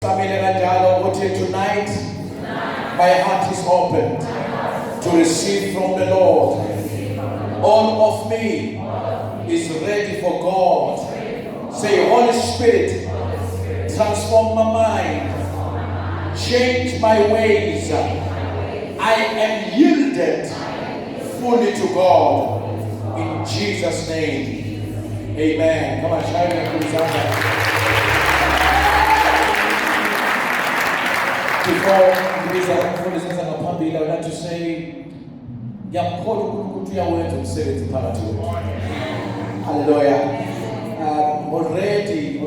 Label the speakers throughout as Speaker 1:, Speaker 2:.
Speaker 1: Tonight, my heart is open to receive from the Lord. All of me is ready for God. Say, Holy Spirit, transform my mind, change my ways. I am yielded fully to God. In Jesus' name, amen. Come on, shout it. Before I would like to say, hallelujah. Already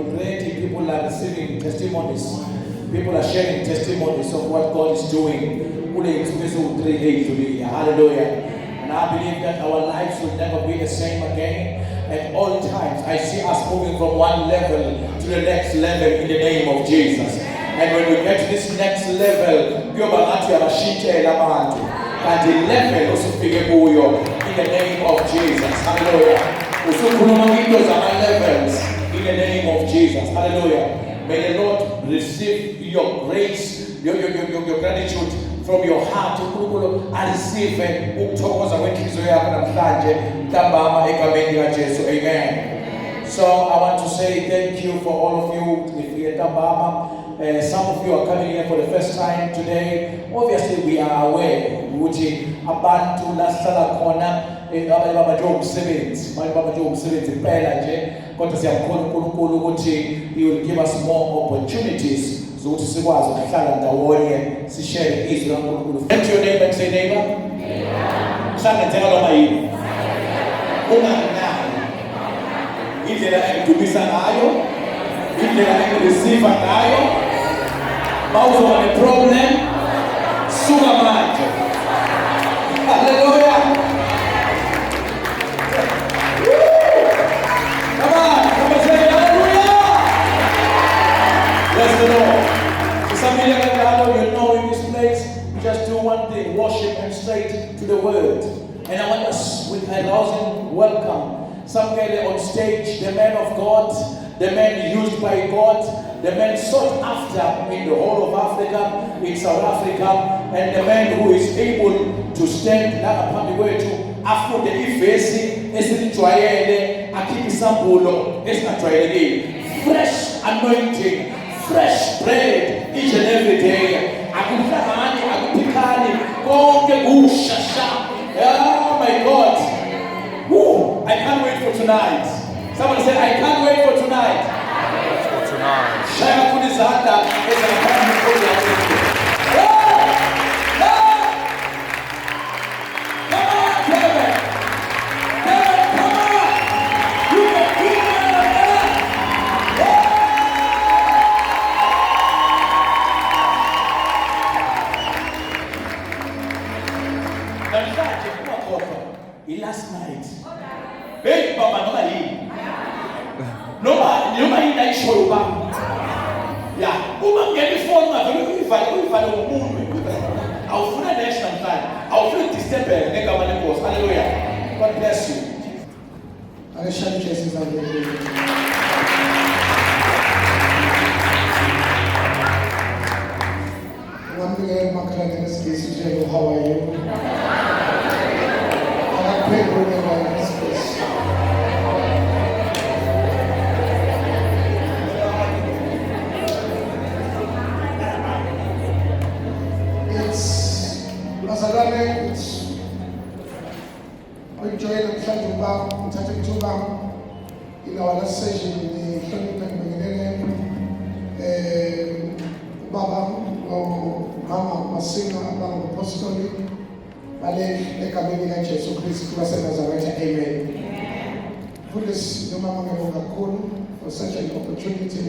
Speaker 1: people are receiving testimonies. People are sharing testimonies of what God is doing. Hallelujah. And I believe that our lives will never be the same again. At all times, I see us moving from one level to the next level in the name of Jesus. And when we get to this next level, and the level also in the name of Jesus. Hallelujah. Levels in the name of Jesus. Hallelujah. May the Lord receive your grace, your gratitude from your heart. I receive it. Amen. So I want to say thank you for all of you. Some of you are coming here for the first time today. Obviously, we are aware ukuthi abantu lasala khona abanye umsebenzi impela nje kodwa siyamkhona uNkulunkulu ukuthi he will give us more opportunities zokuthi sikwazi ukuhlala ndawonye sishare izwi laNkulunkulu. Turn to your neighbor and say, neighbor, sangenzeka noma yini unganayo indlela engidumisa ngayo, indlela engireceive ngayo. Also on a problem, suga manje. Hallelujah. Come on, say hallelujah. Bless the Lord. Some of you know in this place, we just do one thing, worship and straight to the word. And I want us with a thousand welcome. Some guy on stage, the man of God, the man used by God, the man sought after in the whole of Africa, in South Africa, and the man who is able to stand upon the way to after the ifesi, esitwayele, akipisambulo, esitwayele, fresh anointing, fresh bread each and every day. Akuhlangani, akupikani, konke kushasha. Oh my God. Woo! I can't wait for tonight. Someone said, I can't wait for tonight. Shaya kunizanda ezakani mkono yako. Last night. Hey, Baba, no hii. Noma hii show ba. Yeah, ngeni phone ngavele umuntu. Awufuna national plan. Awufuna December ngegama lenkosi. Hallelujah. God bless you. Akashaya Jesus amazing. Ngamike makhala ngesikhathi nje how are you? I pray for you in this place. Bazalwane, enjoy namhlanje uba uthathe ithuba in our last session ngihlonipha ngibingelele ubaba mama masinga abangapostoli bale egameni likaJesu Kristu waseNazaretha. Amen. Mfundisi nomama ngibonga kakhulu for such an opportunity.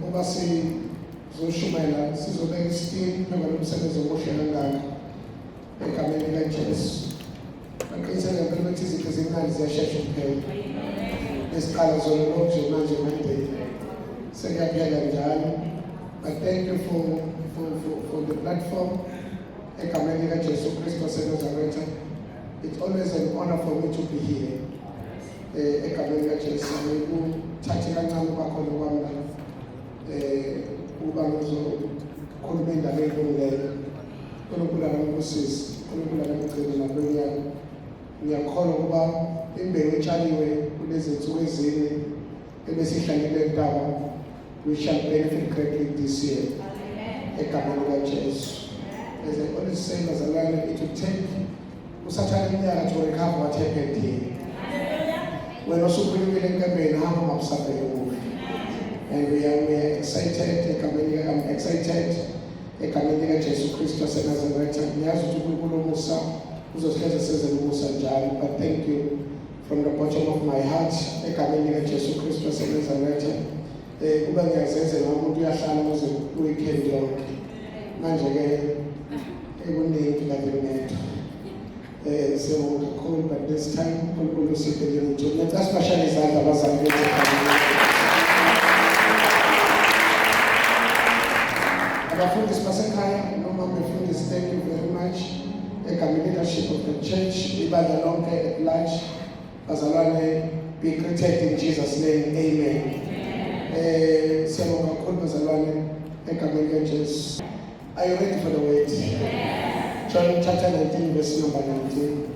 Speaker 1: Uba sizoshumayela sizobeka isiteam noma nomsebenzi omuhle kangaka egameni likaJesu. Ngiqiniseka ngempela ukuthi izinto zemali ziyashesha ukuphela. Nesiqala zona lonke manje Monday sekuyaphela njalo. I thank you for the platform. Egameni likaJesu Kristu waseNazaretha. It's always an honor for me to be here. Egameni likaJesu ngikuthathe kancane bakhona kwami la.
Speaker 2: ukuba ngizokhuluma indaba elungileyo. uNkulunkulu akamusize, uNkulunkulu akamgcine nabeni yami. Ngiyakholwa ukuba imbewu etshaliwe kulezi nsuku ezine ebesihlangene entaba, we shall benefit greatly this year. Egameni likaJesu. As I always say, bazalwane, it will take usathana iminyaka to recover what happened here. Wena osukhulumile enkambeni hamba mabusabheke kuwe. And we are excited, I'm excited egameni likaJesu Kristu waseNazaretha. Ngiyazi ukuthi uNkulunkulu umusa uzosihleze sezele umusa njalo, but thank you from the bottom of my heart egameni likaJesu Kristu waseNazaretha. Kuba ngiyazenzela umuntu uyahlala kuze weekend yonke. Manje ke ekuningi kaVeneto. So cool, but this time uNkulunkulu usiphelele nje. Ngiyathasibashaya izandla abazali bethu. Abafundisi basekhaya noma befundisi, thank you very much. Egameni leadership of the church, ibandla lonke at large, bazalwane, be greeted in Jesus' name, amen. Siyabonga kakhulu bazalwane egameni likaJesu. Are you ready for the word? John chapter 19 verse number 19.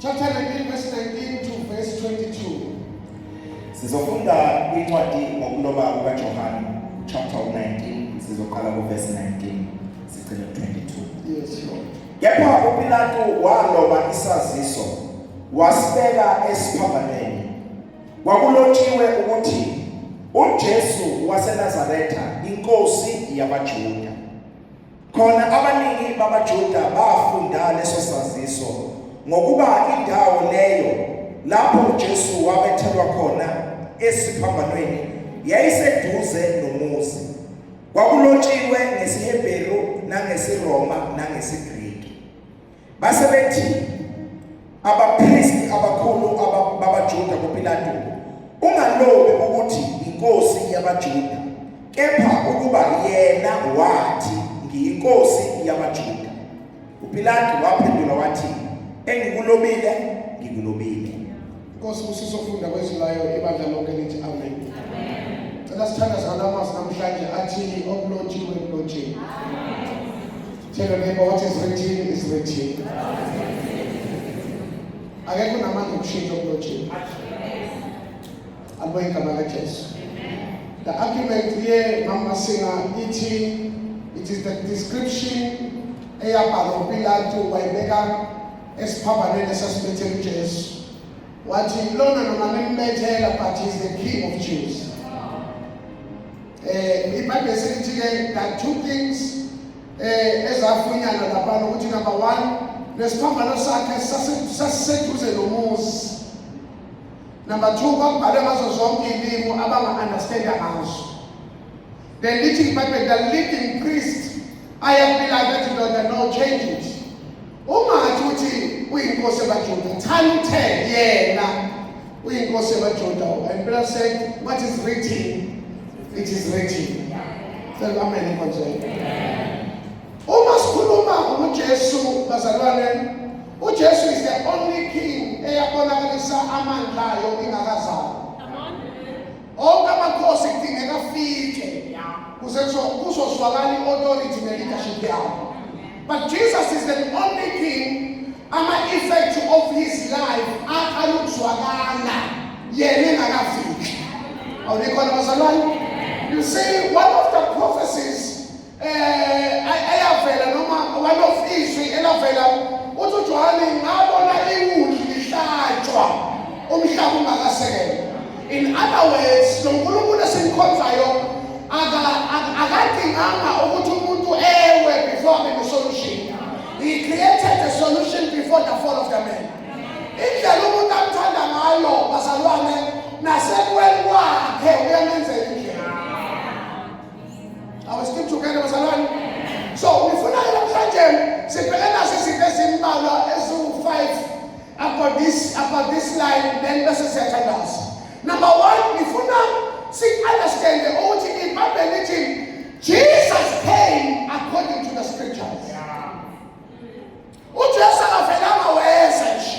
Speaker 2: Chapter 19 verse 19 to verse 22.
Speaker 3: Sizofunda incwadi ngokuloba kukaJohane chapter 19 sizoqala ku verse 19 sigcine 22.
Speaker 2: Yes, Lord.
Speaker 3: Kepha uPilato waloba isaziso wasibeka esiphambanweni. Kwakulotshiwe ukuthi uJesu waseNazaretha inkosi yabaJuda. Khona abaningi babaJuda bafunda leso saziso ngokuba indawo leyo lapho uJesu wabethelwa khona esiphambanweni yayiseduze nomuzi. Kwakulotshiwe ngesiHebheru nangesiRoma nangesiGriki. Base bethi abaphristi abakhulu babaJuda kuPilato, ungalobi ukuthi inkosi yabaJuda, kepha ukuba yena wathi ngiyinkosi yabaJuda. uPilato waphendula wathi, engikulobile ngikulobile.
Speaker 2: Inkosi usizofunda kwezilayo ibandla lonke lithi amen. Amen. Cela sithandaza ngamazwi namhlanje athi okulotshiwe kulotshiwe. Tell your neighbor what is written is written. Akekho namandla okushintsha okulotshiwe. Alibonge igama likaJesu. The argument here Mama Singer ithi it is the description eyabhalwa uPilato wayibeka esiphambanweni esasibethe uJesu. Wathi lona noma nimbethela but he is the king of Jews. iBhayibheli sithi ke there are two things ezafunyana lapha ukuthi number one nesiphambano sakhe sasiseduze nomuzi. Number 2, kwakubhalwe ngazo zonke ilimi abanga-understanda ngazo. Then lithi ibhayibheli, the leading priest ayaphila bethi ndoda no change it. Ungathi uthi uyinkosi yabaJuda, thani uthe yena uyinkosi yabaJuda. And Peter said, what is written, it is written. So amen konje. Uma sikhuluma ngoJesu bazalwane, uJesu is the only king eyabonakalisa amandla ayo ingakazalwa. Onke amakhosi kudingeka afike kuzozwakala i-authority ne-leadership yakho. But Jesus is the only king ama-effect of his life akhalukuzwakala yena engakafiki. Awulikhona bazalwane? You see, one of the prophecies eyavela noma one of izwi elavela uthi uJohane ngabona iwundlu lihlatshwa umhlaba ungakasekelwa. In other words, lo nkulunkulu esimkhonzayo akadinganga ukuthi umuntu ewe before abe ne-solution. He created the solution before the fall of the man. Indlela umuntu amthanda ngayo bazalwane nasekweni kwakhe uyamenzela indlela. Our still together bazalwane. So ngifuna namhlanje sibhekana nazo izinto ezimbalwa eziwu-5 about this line, then bese siyathandaza. Number 1, ngifuna si-understand ukuthi iBhayibheli lithi Jesus came according to the scriptures. uJesu akavelanga weza nje.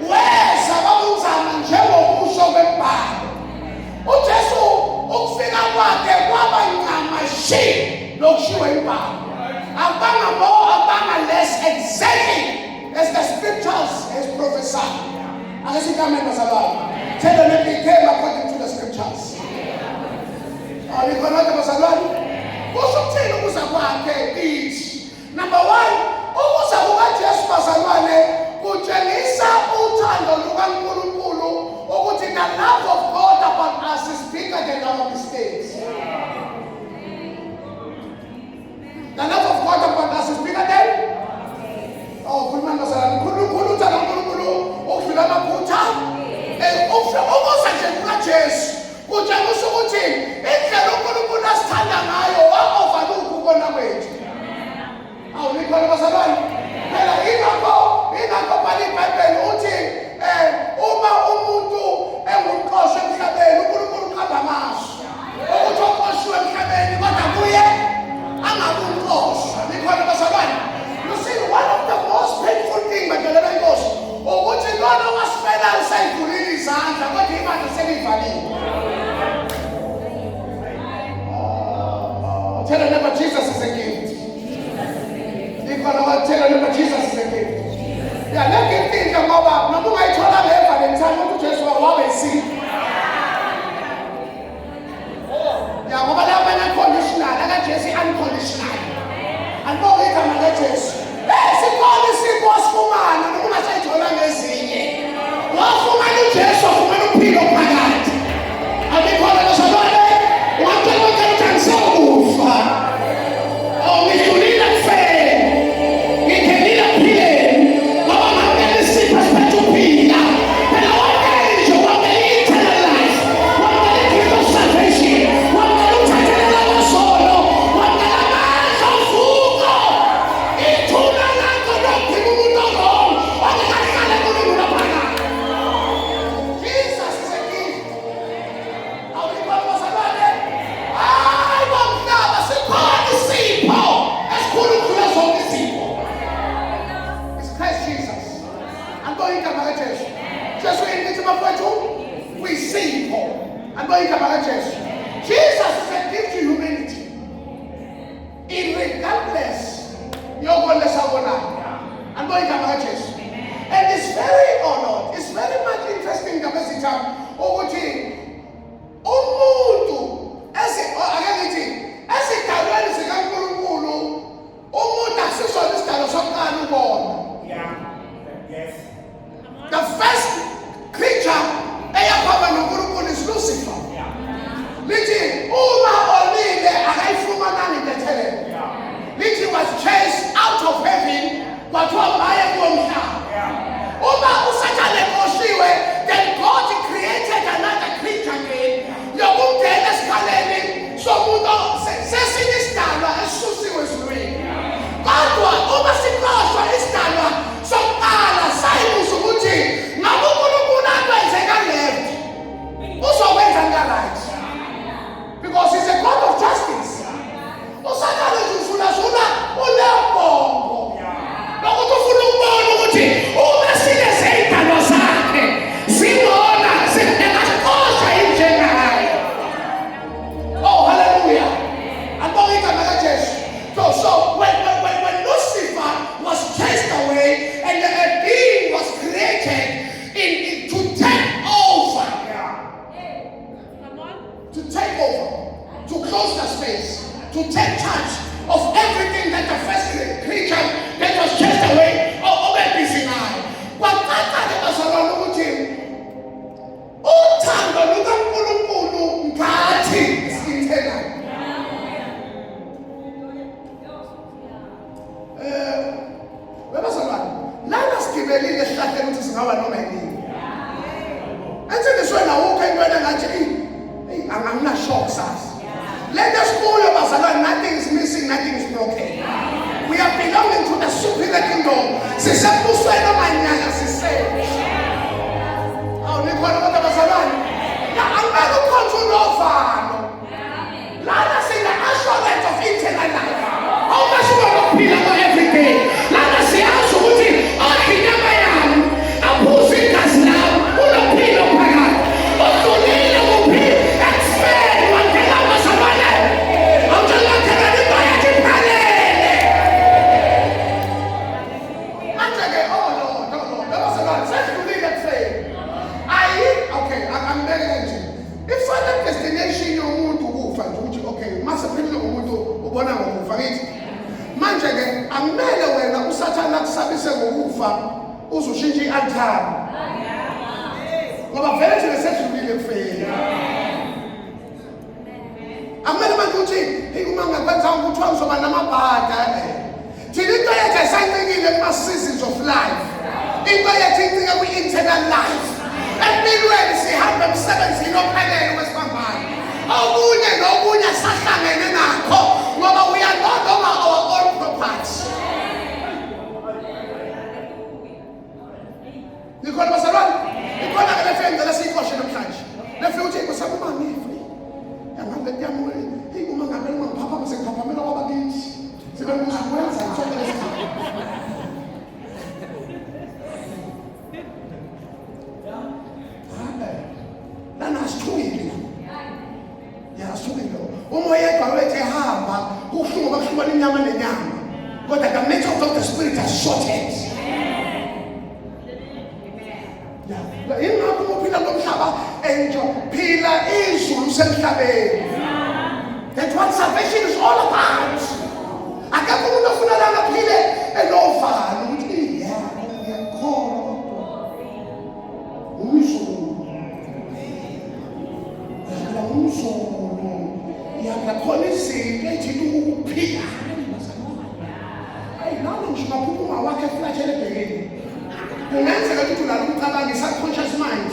Speaker 2: Weza babunzana njengokusho kwembhalo. uJesu ukufika kwakhe kwaba incama shi lokushiwo imbhalo. Abanga less exactly as the scriptures has prophesied. Akasikamela bazalwane. Tell them that he came according to the scriptures. Alikhona bazalwane. Kusho ukuthini ukuza kwakhe ithi. Number 1, ukuza kukaJesu bazalwane kutshengisa uthando lukaNkulunkulu ukuthi the love of God about us is bigger than our mistakes. The love of God upon us is bigger than khuluma bazalwane. UNkulunkulu uthanda uNkulunkulu ukudlula amaphutha. Ukuza nje kukaJesu kutshengisa ukuthi indlela uNkulunkulu asithanda ngayo wa-overlook ukubona kwethu. Awulikhona bazalwane? Phela ingakho bhala iBhayibheli uthi uma umuntu engumqoshi emhlabeni uNkulunkulu ukhamba amaso ukuthi oqoshiwe emhlabeni kodwa kuye angabumqoshi. Likhona bazalwane? You see, one of the most painful things badala benkosi ukuthi lona wasifela usayivulile izandla kodwa imali selivaliwe. Tell them that Jesus is a gift. Tell them that Jesus is a gift. Yeah, let me think about no more. I told them ever in time to just what we see. Yeah, but I'm unconditional. I got Jesse unconditional. And no way can I get Jesse. Hey, see, God is the boss woman. And who must I told them is it? What woman is Jesse? Woman who pick up my hand. And they call it a salon. What can we get and so move? Oh, we should need a faith. We can need a plane. Mama, I'm going to see perspective. And I want to age, I want to eternal life. What can I give us salvation? What can I take in our soul? What can I manage of food? Eternal life, I don't think we will not go. What can I get in the banner? Jesus is a gift. I will go to Salvador. I want now to see God the same power as Kulukulas of the people. It's Christ Jesus. I'm going to Marrakesh. Just when you get to my point, we see Paul. I'm going to Marrakesh. Jesus is a gift to humanity. Irregardless, you're going to Savona. I'm going to Marrakesh. And it's very honored. It's very much interesting the message of umuntu esidalweni sikaNkulunkulu umuntu asisona isidalo sokuqala ubona.
Speaker 3: Yes.
Speaker 2: The first creature eyaphamba noNkulunkulu is Lucifer. Lithi uma olile akayifumananga intethelelo. Lithi was chased out of heaven kwathiwa maye asigibelile esihlahleni ukuthi singaba noma yini. Ensindiswe nawukho entweni engathi angina-shock sasa. Let us go, nothing is missing, nothing is broken. We are belonging to the superior kingdom. Sisebusweni omanyala sisele. Awunikhona kodwa bazalwane. Angeke ukhonjulwe ovalo. Lana sine assurance of eternal life. Awukasuka ngokuphila kwa everyday. Lana siyazi ukuthi inyama yami aphuze igazi lawo unophilo phakathi. Udlulile kuphi expert wandela bazalwane. Awujalakela nibayati phalele. Manje-ke no bazalwane sesidlulile kufeni. Okay, angibeke nje. If-final destination yomuntu ukufa nje ukuthi okay, mase phela umuntu ubona ngokufa ngithi. Manje-ke akumele wena usathana kusabise ngokufa uzushintsha i-altar. Ngoba vele nje sesidlulile kufeni. Akumele manje ukuthi hey uma ngakwenza ukuthi uzoba namabhada. Thina into yethu ayisancikile kuma-seasons of life. Into yethu incike kwi-eternal life. Empilweni sihamba emsebenzini ophelele wesibambane. Okunye nokunye sahlangene nakho ngoba we are not over our own property. Nikhona bazalwane? Nikhona ke lefe ngicela siyikoshe namhlanje. Lefe uthi kusaba uma ngifi. Yangabe yamule uma ngabe ungaphapha bese ngiphaphamela kwabakithi. Sibe ngizokwenza sonke lesikhathi. Umoya wethu ehamba kuhlungu bakuhlukana inyama nenyama kodwa the method of the spirit has shortened. Ingakho uphila lomhlaba enjoy phila izulu semhlabeni. That's what salvation is all about. Akakho umuntu ofuna lana phile enovalo ukuthi ngiyakholwa umzulu. Yakhona izinto ezithi ukuphila. Hayi nalo nje maphupho wakhe flashele ebhekeni. Kungenzeka ukuthi unalo umcabangi subconscious mind.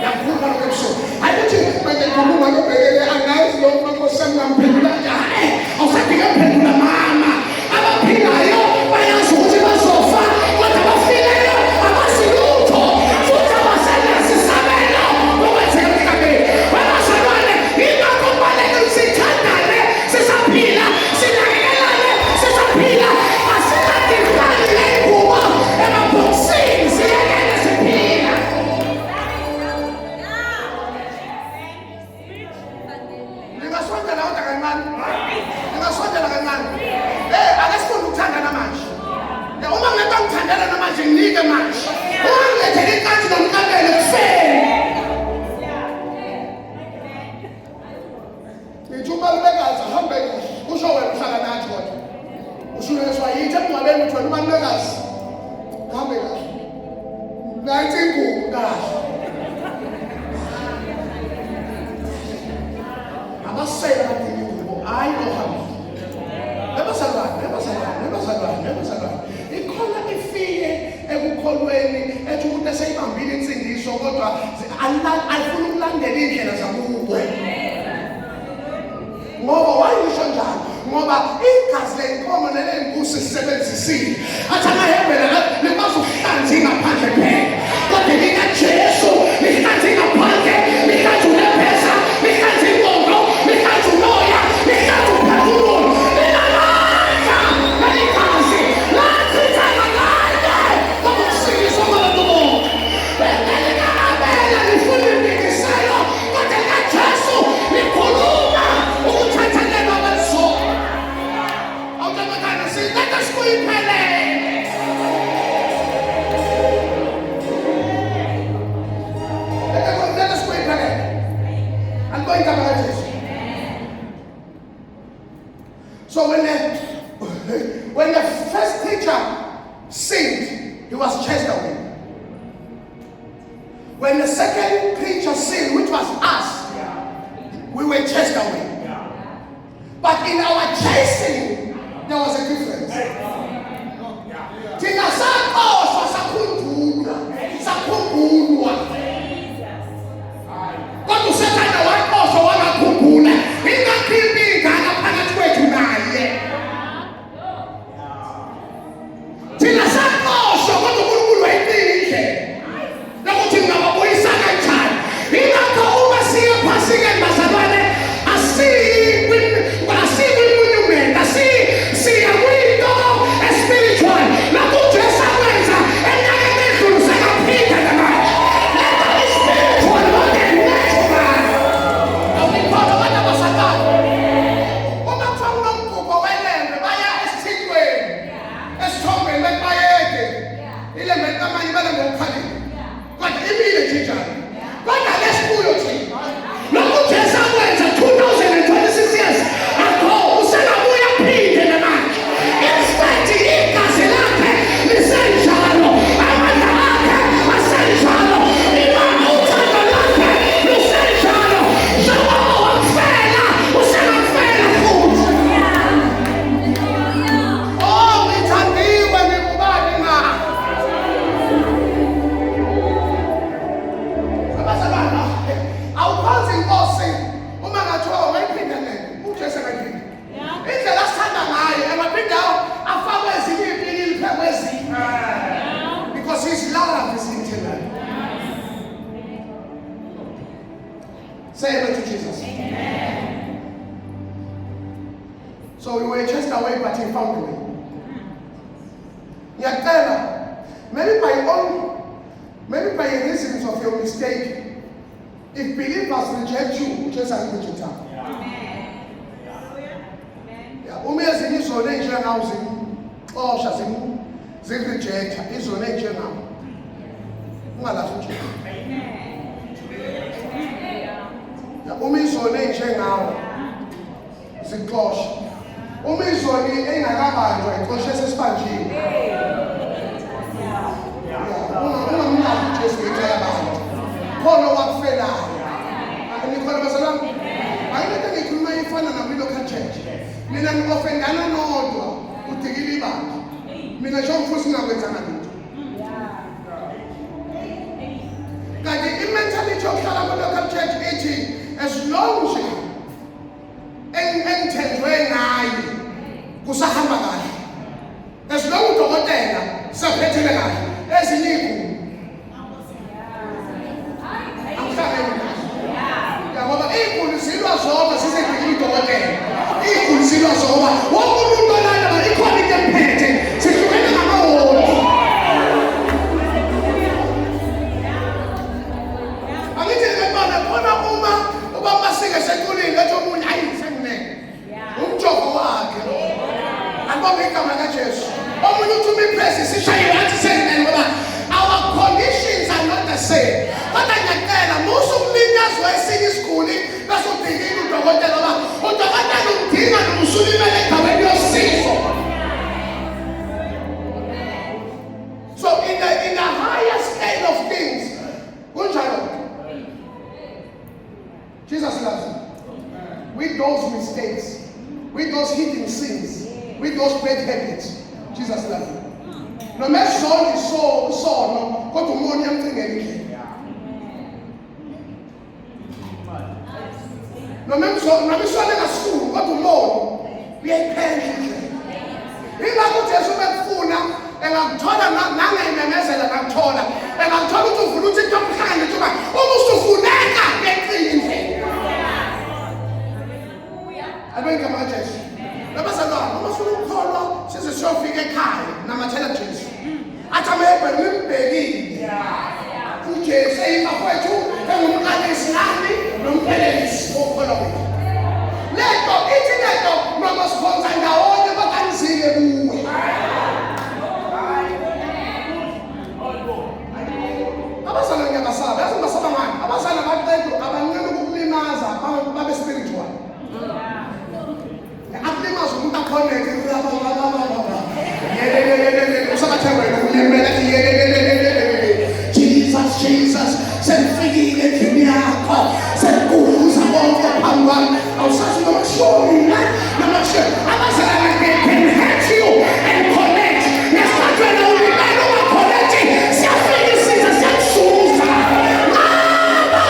Speaker 2: Yakhuluma lokho ebusuku. Hayi ukuthi manje ngikhuluma ngobhekele angazi lo Nkosi ngamphela njani. Awusadinga ukuphendula mama. Abaphilayo bayazi ukuthi bazofa kodwa bafileyo abazi lutho. Futhi abasebenzi sabelo ukwenzeka emhlabeni. Bazalwane ingakho kubaleka sithandane sisaphila sinakelelane sisaphila asikade kubalile kubo emabhokisini siyakele siphila. Ningasondela kodwa kancane. Ningasondela kancane. Akasifuni ukuthandana manje. Uma ngeke ngithandana namanje nginike manje. Uma ngilethele inkathi nomkabelo kufeni. Ubalulekazi ahambe usho wena uhlala nathi kodwa ushuleleswa yithi emngcwabeni uthi wena ubalulekazi hambe kahle nayithi ingubo kahle abasela badinga ingubo hayi nohambe nebazalwane ikhona ifike ekukholweni ethi umuntu eseyibambile insindiso kodwa alifuna ukulandela indlela zakubo. Ngoba wayisho njalo ngoba igazi lenkomo nelenkusi sisebenzisile athi amahebele likwazi ukuhlanza ingaphandle phela kodwa likaJesu lihlanza ingaphandle lihlanza unephesa lihlanza inkomo lihlanza umoya lihlanza uphefumulo linamandla leligazi lachithana kanye kokusikiswa kwabantu bonke lingamabele lifuna impikiselo kodwa likaJesu likhuluma ukuthathelelwa kwesono. Awujamakana sithatha sikuyiphelele. Let us go in prayer. And go in prayer. So when the first preacher sinned, he was chased away. When the second preacher sinned, which was us, we were chased away. But in our chasing, there was a difference. Tina sakho sasakhundu kumele ngokukhalipha. Kodwa impilo njalo. Kodwa lesikuyo thina. Lokhu Jesu akwenza 2026 years ago usenabuya phinde namanje. Instead igazi lakhe lisenjalo. Amandla akhe asenjalo. Imama uthando lakhe lusenjalo. Njengoba wamfela usengamfela futhi. Oh, ngithandiwe ngikubani na. Abazalwana, awukwazi inkosi uma ngathiwa ungayiphinda nene, uJesu akayiphinda. Indlela asithanda ngayo engaphinda afakwe ezinye iy'pilili phezu kwezinye. Because his love is eternal. Say amen to Jesus. So we were chased away, but he found a way. Ngiyacela, maybe by reasons of your mistake, if believers reject you, just as reject them. Uma ezinye izona enjengawo zimxosha zirejecta izona enjengawo ungalazi nje. Uma izona enjengawo zixosha. Uma izona engakabanjwa ixosha esesibanjiwe. Ungamnazi uJesu ngicela abantu. Khona wakufelayo. Nikhona bazalwane. Ayinto engikhuluma ifana nakulocal church. Mina ngofendana nodwa udikile ibandla. Mina nje ngifuna singakwenzana lutho. Kanti imentality yokuhlala kulocal church ithi as long nje engithenjwe ngayo kusahamba kahle. As long udokotela saphethele kahle. Ezinye igulu. Ngoba igulu silwa zonke sisedikile udokotela. Igulu silwa zonke. Wonke umuntu olala ikhona into emphethe. Sihlukene ngamaholo. Angithi ngempela khona uma ubambasike sekulile ethi omunye hayi sengimene. Umjovo wakhe lo. Angibonge igama kaJesu. Omunye uthi umipress sishaye wathi sengimene ngoba our conditions are not the same. Kodwa ngiyacela musu umlinyazwe esinye isiguli bese udingile udokotela ngoba udokotela umdinga nomsulimele egabeni yosizo. So in the higher scale of things, kunjalo. Jesus loves you. With those mistakes, with those hidden sins, with those bad habits, Jesus loves you. No mesoni sono kodwa umoya emcingeni endlela. No mesoni ngasulu kodwa umoya uyayiphela indlela. Ingakho uJesu bekufuna engakuthola nangayimemezela ngakuthola. Engakuthola ukuthi uvula uthi into omhlanje nje uma usufuneka ngeqini indlela. Abenge amaJesu. Labazalwane uma ufuna ukukholwa size siyofika ekhaya namathela Jesu. Athi amehebhe nimbekile. uJesu eyibafowethu engumqalisi nami nomphelelisi wokholwa wethu. Lento ithi lento noma sikhonza ndawonye bakanizile kuwe. Abazalwane ngiyabasaba, yazi ngisaba ngani? Abazalwane baqedwe abancane ukukulimaza babe spiritual. Akulimaza umuntu akhoneke usabathengwe nokulimela Jesus senifikile endlini yakho senikuza bonke phambi kwami awusazi nomashoni abazalwane can hurt you and connect ngesikhathi wena ulimele ungakhonekthi siyafika isizwe siyakususa ngaba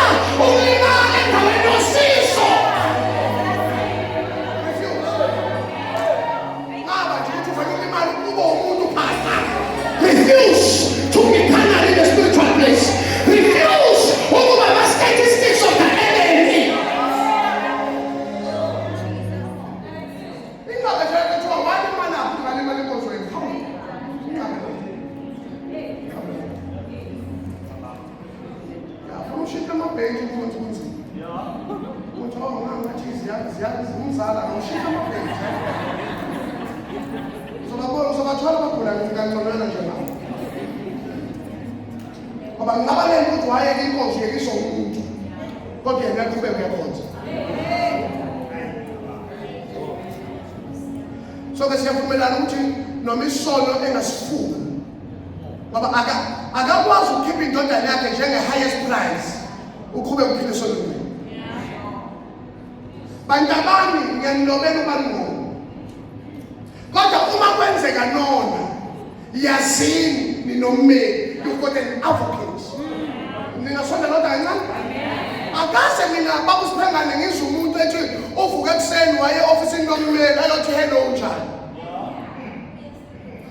Speaker 2: ulimale endaweni yosizo. Refuse to be carnal in the spiritual place. Refuse over the statistics of the enemy. ngoba ngicabanele ukuthi wayeke inkonzo yekisho umuntu kodwa yena uqhubeka uyakhonza. So ke siyavumelana ukuthi noma isono engasifuka ngoba akakwazi ukukhipha indodana yakhe njenge-highest prize uqhubeka uphile esonweni. Bantabami ngiyanilobela ubalingoma kodwa uma kwenzeka nona yazini ninommeli you've got an advocate. Ningasonda lodwa kancane. Akase mina babusiphengane ngizwe umuntu ethi uvuka ekuseni waye ofisini lommeli ayothi hello njani.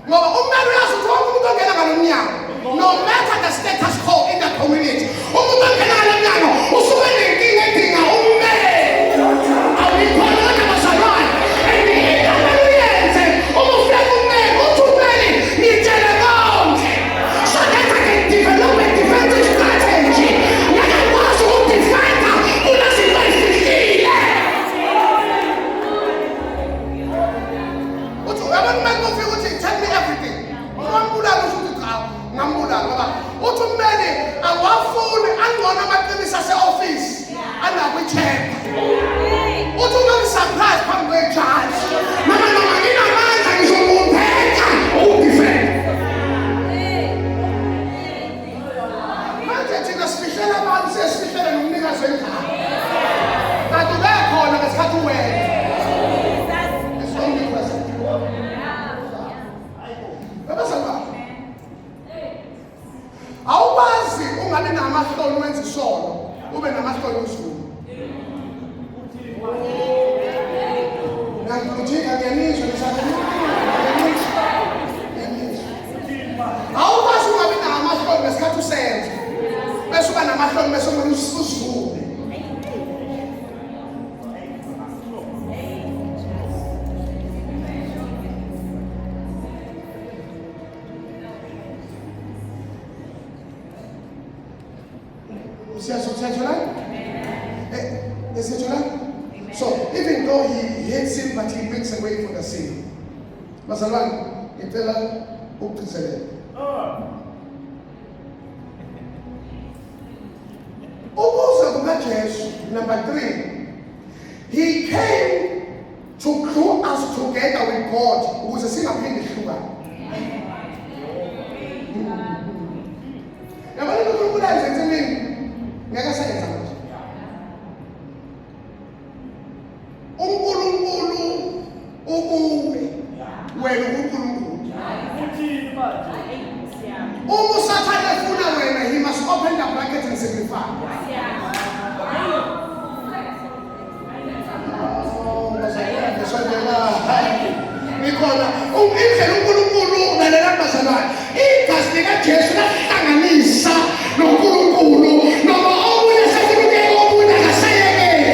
Speaker 2: Ngoba ummeli uyazi ukuthi wonke umuntu ongena ngalomnyango no matter the status quo in the community umuntu ongena ngalomnyango usuke nenkinga edinga ummeli. Awuyikhona bazalwane endiyindaba uyenze uma ufika ummeli uthi ummeli nitshele konke so that I can develop a defensive strategy. Ngiyakwazi ukudefenda kulezinto ezihlile. Uthi uyabona ummeli ufika uthi tell me everything. Ngambulala ukuthi cha ngambulala ngoba uthi ummeli awafuni angcono amaqinisa ase-office anakwi-check. Uthi uma ngisurprise phambi kwejaji noma nginamandla ngizokumphetha ukudifenda. Manje thina sifihlela abantu sesifihlela nomnikazi wendaba kanti ubekhona ngesikhathi uwena. Awukwazi ungabi namahloni wenza isono ube namahloni wezulu. Awukwazi ungabi namahloni ngesikhathi usenza bese uba namahloni bese kumele usivume. So even though he hates sin, but he makes a way for the sin. Bazalwane, ngicela ukugcizelela. Ukuze kukaJesu, number 3, he came to glue us together with God ukuze singaphindi sihlukane. Yabona uNkulunkulu ayenze nini? Ngeke sayenza manje. uNkulunkulu ukuwe wena uNkulunkulu. Uma uSathane efuna wena he must open the bracket and simplify. Nikhona indlela uNkulunkulu lalela bazalwane igazi likaJesu lahlanganisa noNkulunkulu noma omunye sefike omunye akasayekele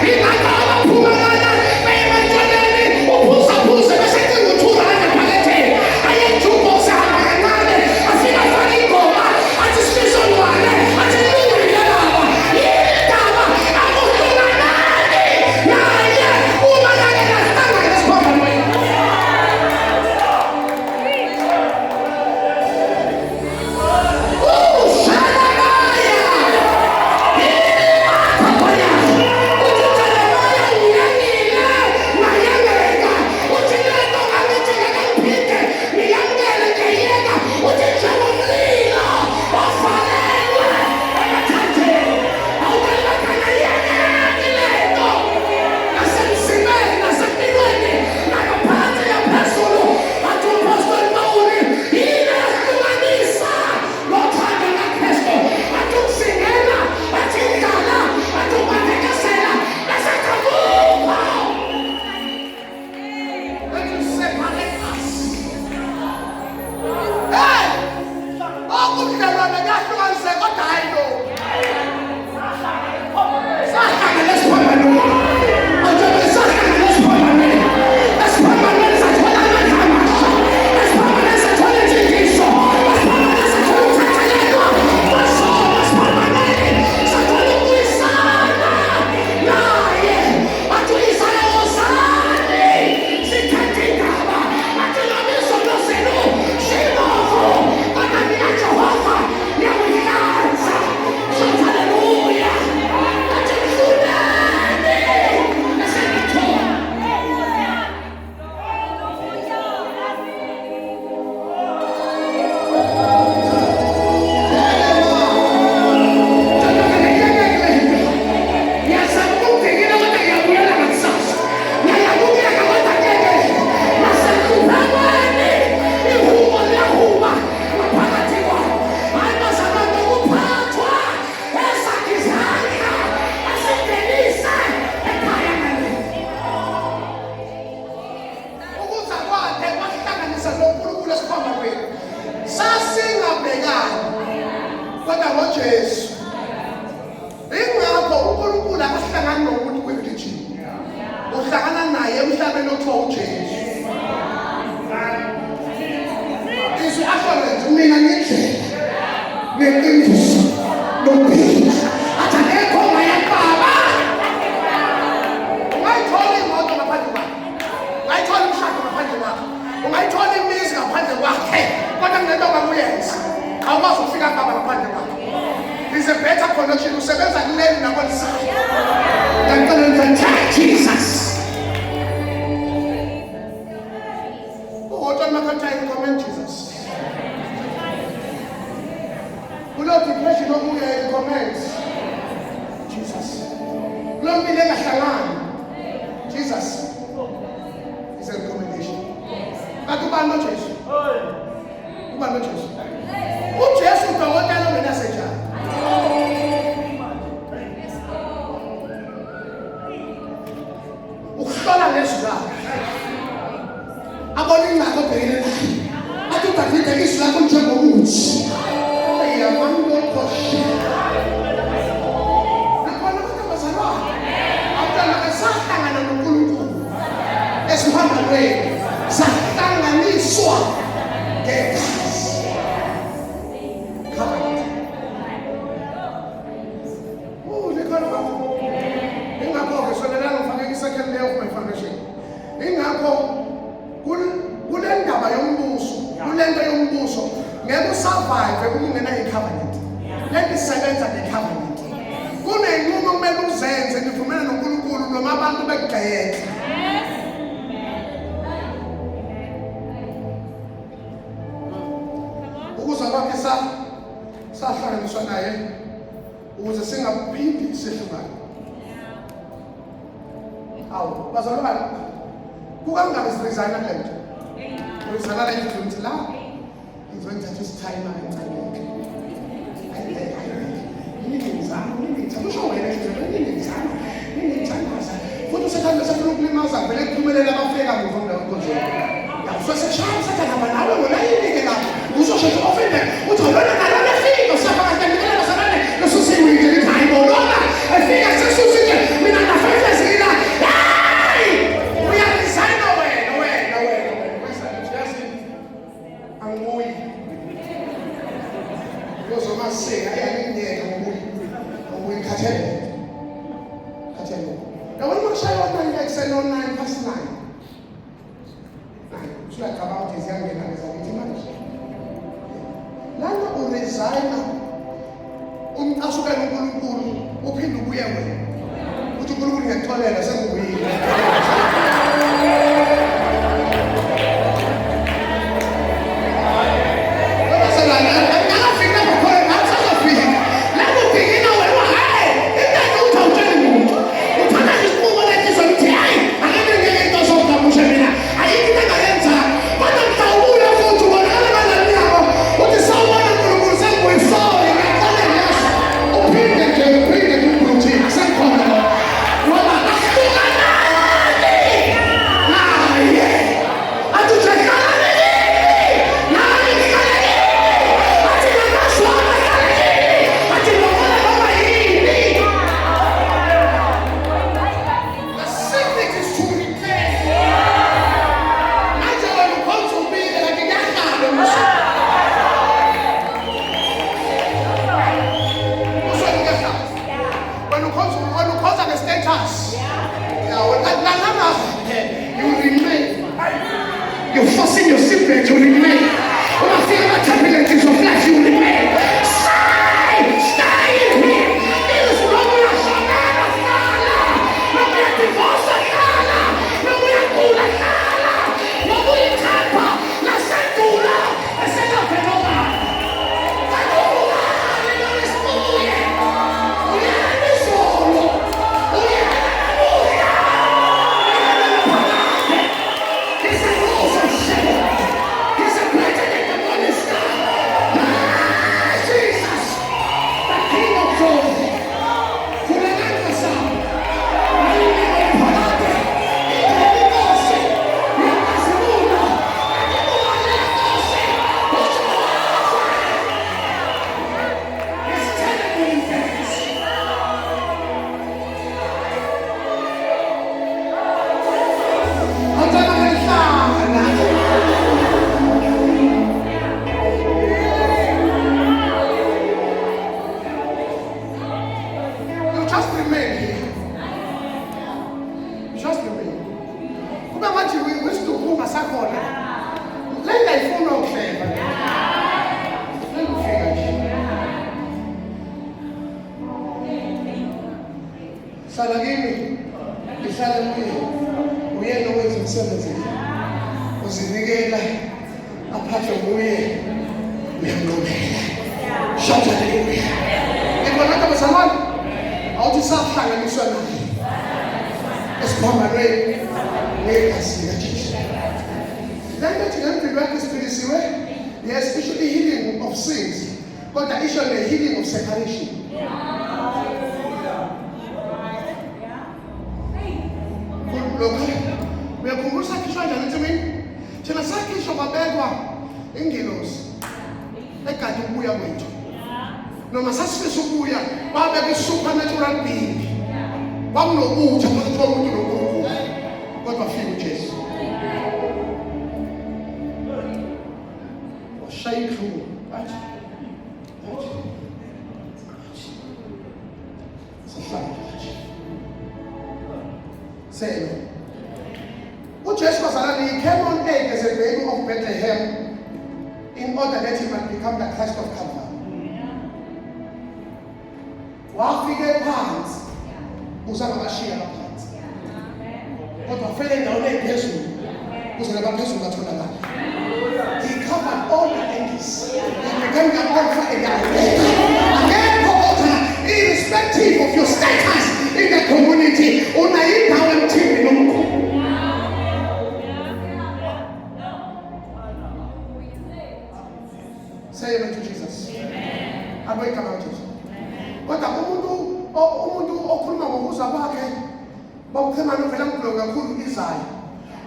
Speaker 2: ingakho abaphumelana beyemantshaleni uphuza bese kuthurana phakathi ayenjuboza kancane afika faka ingoma athi sifiso lwane athi lingilaba yindaba akuhlukanani naye uma yake lahlangana esiphambano. Yeah. neqiniso nokuphila. Athi akekho ongayababa. Ungayithola imoto ngaphandle kwakhe, ungayithola umshado ngaphandle kwakhe, ungayithola imizi ngaphandle kwakhe, kodwa kunento ongakuyenza awukwazi ukufika baba ngaphandle kwakhe. There's a better connection. Usebenza kuleli nakolisayo. Ngicela ngithathe Jesus. Kodwa makathayi comment Jesus. Kulo depression obuya comment Jesus. Kulo mpilo engahlangani Jesus. Is a recommendation. Kanti ubani noJesu? Ubani noJesu? uJesu udokotela ongenasenjani. Ukuhlola lezwi lakho. Abona ingcako obhekene nayo. Athi uDavide izwi lakho njengomuthi. Ayamando koshe. Nakhona bazalwane. Abantwana besahlangana noNkulunkulu. Esihamba kwethu sahlanganiswa ngegazi. Ingakho kule ndaba yombuso, kule nto yombuso ngeke usurvive ukungena icovenant. Lento isebenza ngecovenant. Kunenqubo kumele uzenze nivumela noNkulunkulu noma abantu bekugxeka. Ukuze kwakhe sahlanganiswa naye ukuze singaphindi sihlukane. Awu, bazalwane kukangabe sirizana le nto. Urizana la nto ngithi la ngizothatha isithayima encane. Ngizama kusho wena nje ngizama futhi usekhanda sefuna ukulimaza vele kuphumelela abafika muva ndawo konjalo. Yawuseseshaya sathana nawe wena yini la uzosheshe ofende uthi wena nalo lefika usafaka ngikela basabane losusiwe nje hayi bona efika sesusike mina ndafeza zina. Say, I am there, and we catch it. Now, when you show what I said on 9 past 9, it's like about his young man as a little man. Lana resign. Asuka n'Unkulunkulu uphinde ubuye wena. Uthi uNkulunkulu ngiyakutholela sengubuyile.
Speaker 4: What?
Speaker 2: hlala kimi ngihlale kuye uyena owenza umsebenzi uzinikela aphathe kuye uyamnqobela shout hallelujah ngibona bazalwane awuthi sahlanganiswa naye esiphambanweni ngegasi likaJesu lento thina impilo yakhe siphilisiwe yes isho the healing of sins kodwa isho the healing of separation lokho uyakhumbula sakhishwa njani Nsimini thina sakhishwa kwabekwa ingelosi egade ukubuya kwethu noma sasifisa ukubuya babeka i-supernatural being kwakunobutsha phakathi komuntu noNkulunkulu kodwa fika uJesu washaya inhlungu athi sahlala say uJesu bazalwane he came on earth as a baby of Bethlehem in order that he might become the Christ of Calvary. Wafike phansi uzangamashiya phansi kodwa fele endaweni ephezulu ukuze nabaphezulu batholakala. He covered all the angels. He became the Alpha and the Omega. Again, altar, irrespective of your status in the community, unayindawo emthini nomkhulu. Say amen to Jesus. Amen. Abeka manje. Kodwa umuntu okhuluma ngokuza kwakhe bawukhema novela mkhulu kakhulu Isaiah.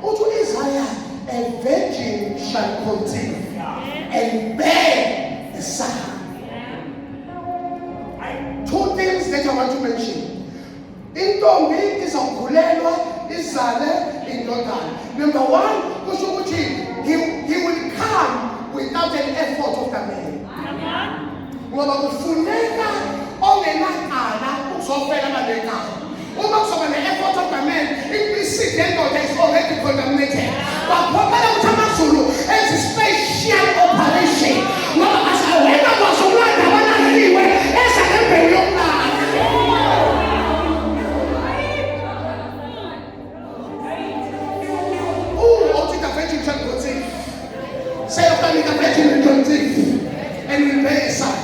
Speaker 2: Uthi Isaiah, a virgin shall conceive and bear a son. Two things that I want to mention. Intombi izakhulelwa izale indodana. Number one, kusho ukuthi he will come without an effort of the man. Ngoba kufuneka ongenaqala uzofela amalekana. Uma kuzoba ne-effort of the man, implicit yendoda is already condemnated. Baphokela ukuthi amaZulu enze special operation. Ngoba asawena bazolanda abanakeliwe eza nembewu yokulala. Othi the virgin shall conceive. Say after me, the virgin will conceive and will bear a son.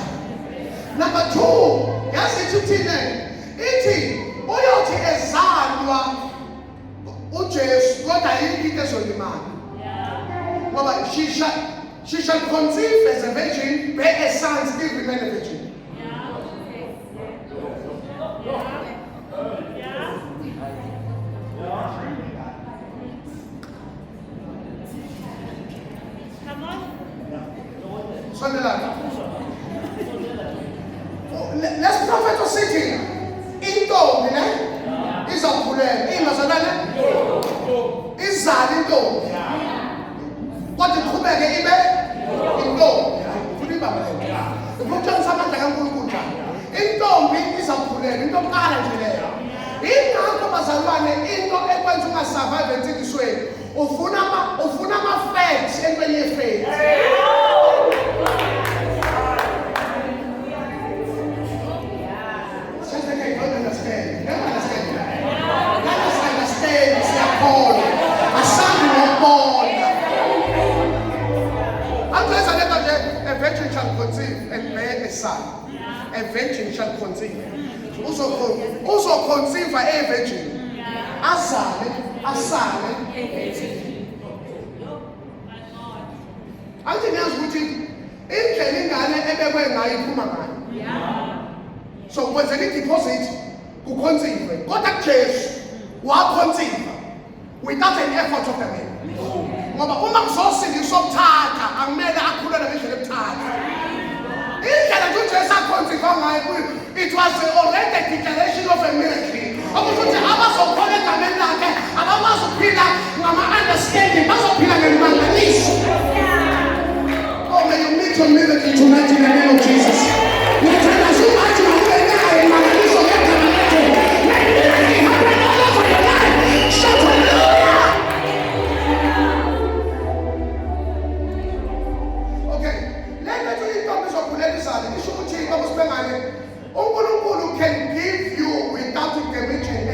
Speaker 2: Number two, yasithi uthini? Ithi uyothi ezalwa uJesu kodwa yini into ezolimala. Ngoba she shall conceive as a virgin, bear a son, still remain a virgin. Let's prophet was sitting. Intombi ne izakhulela imazalane izali intombi kodwa iqhubeke ibe intombi futhi ibaba le ukutshengisa amandla kaNkulunkulu njalo intombi izakhulela into okala nje leyo ingakho bazalwane into ekwenza ungasurvive entsikisweni ufuna ama-facts entweni ye-faith. A virgin shall conceive and bear a son. A virgin shall conceive. Also conceive a virgin. Asale. Anti niyazi ukuthi indlela ingane ebekwe ngayo iphuma ngayo. So kwenzeka i-deposit kuconceive. Kodwa kuJesu waconceive without an effort of the man. Ngoba uma kuzosindiswa ukuthatha akumele akhulelwe ngendlela ebuthatha. Indlela nje uJesu akhonziva ngayo it was already a declaration of a miracle. Ukuthi abazokholwa egameni lakhe abakwazi ukuphila ngama-understanding bazophila ngemangaliso. Oh, may you meet your miracle tonight in the name of Jesus. Ngiyacela umathi ube nayo imangaliso ngegama lakhe. May miracle happen all over your life. Shout hallelujah. uNkulunkulu can give you without intervention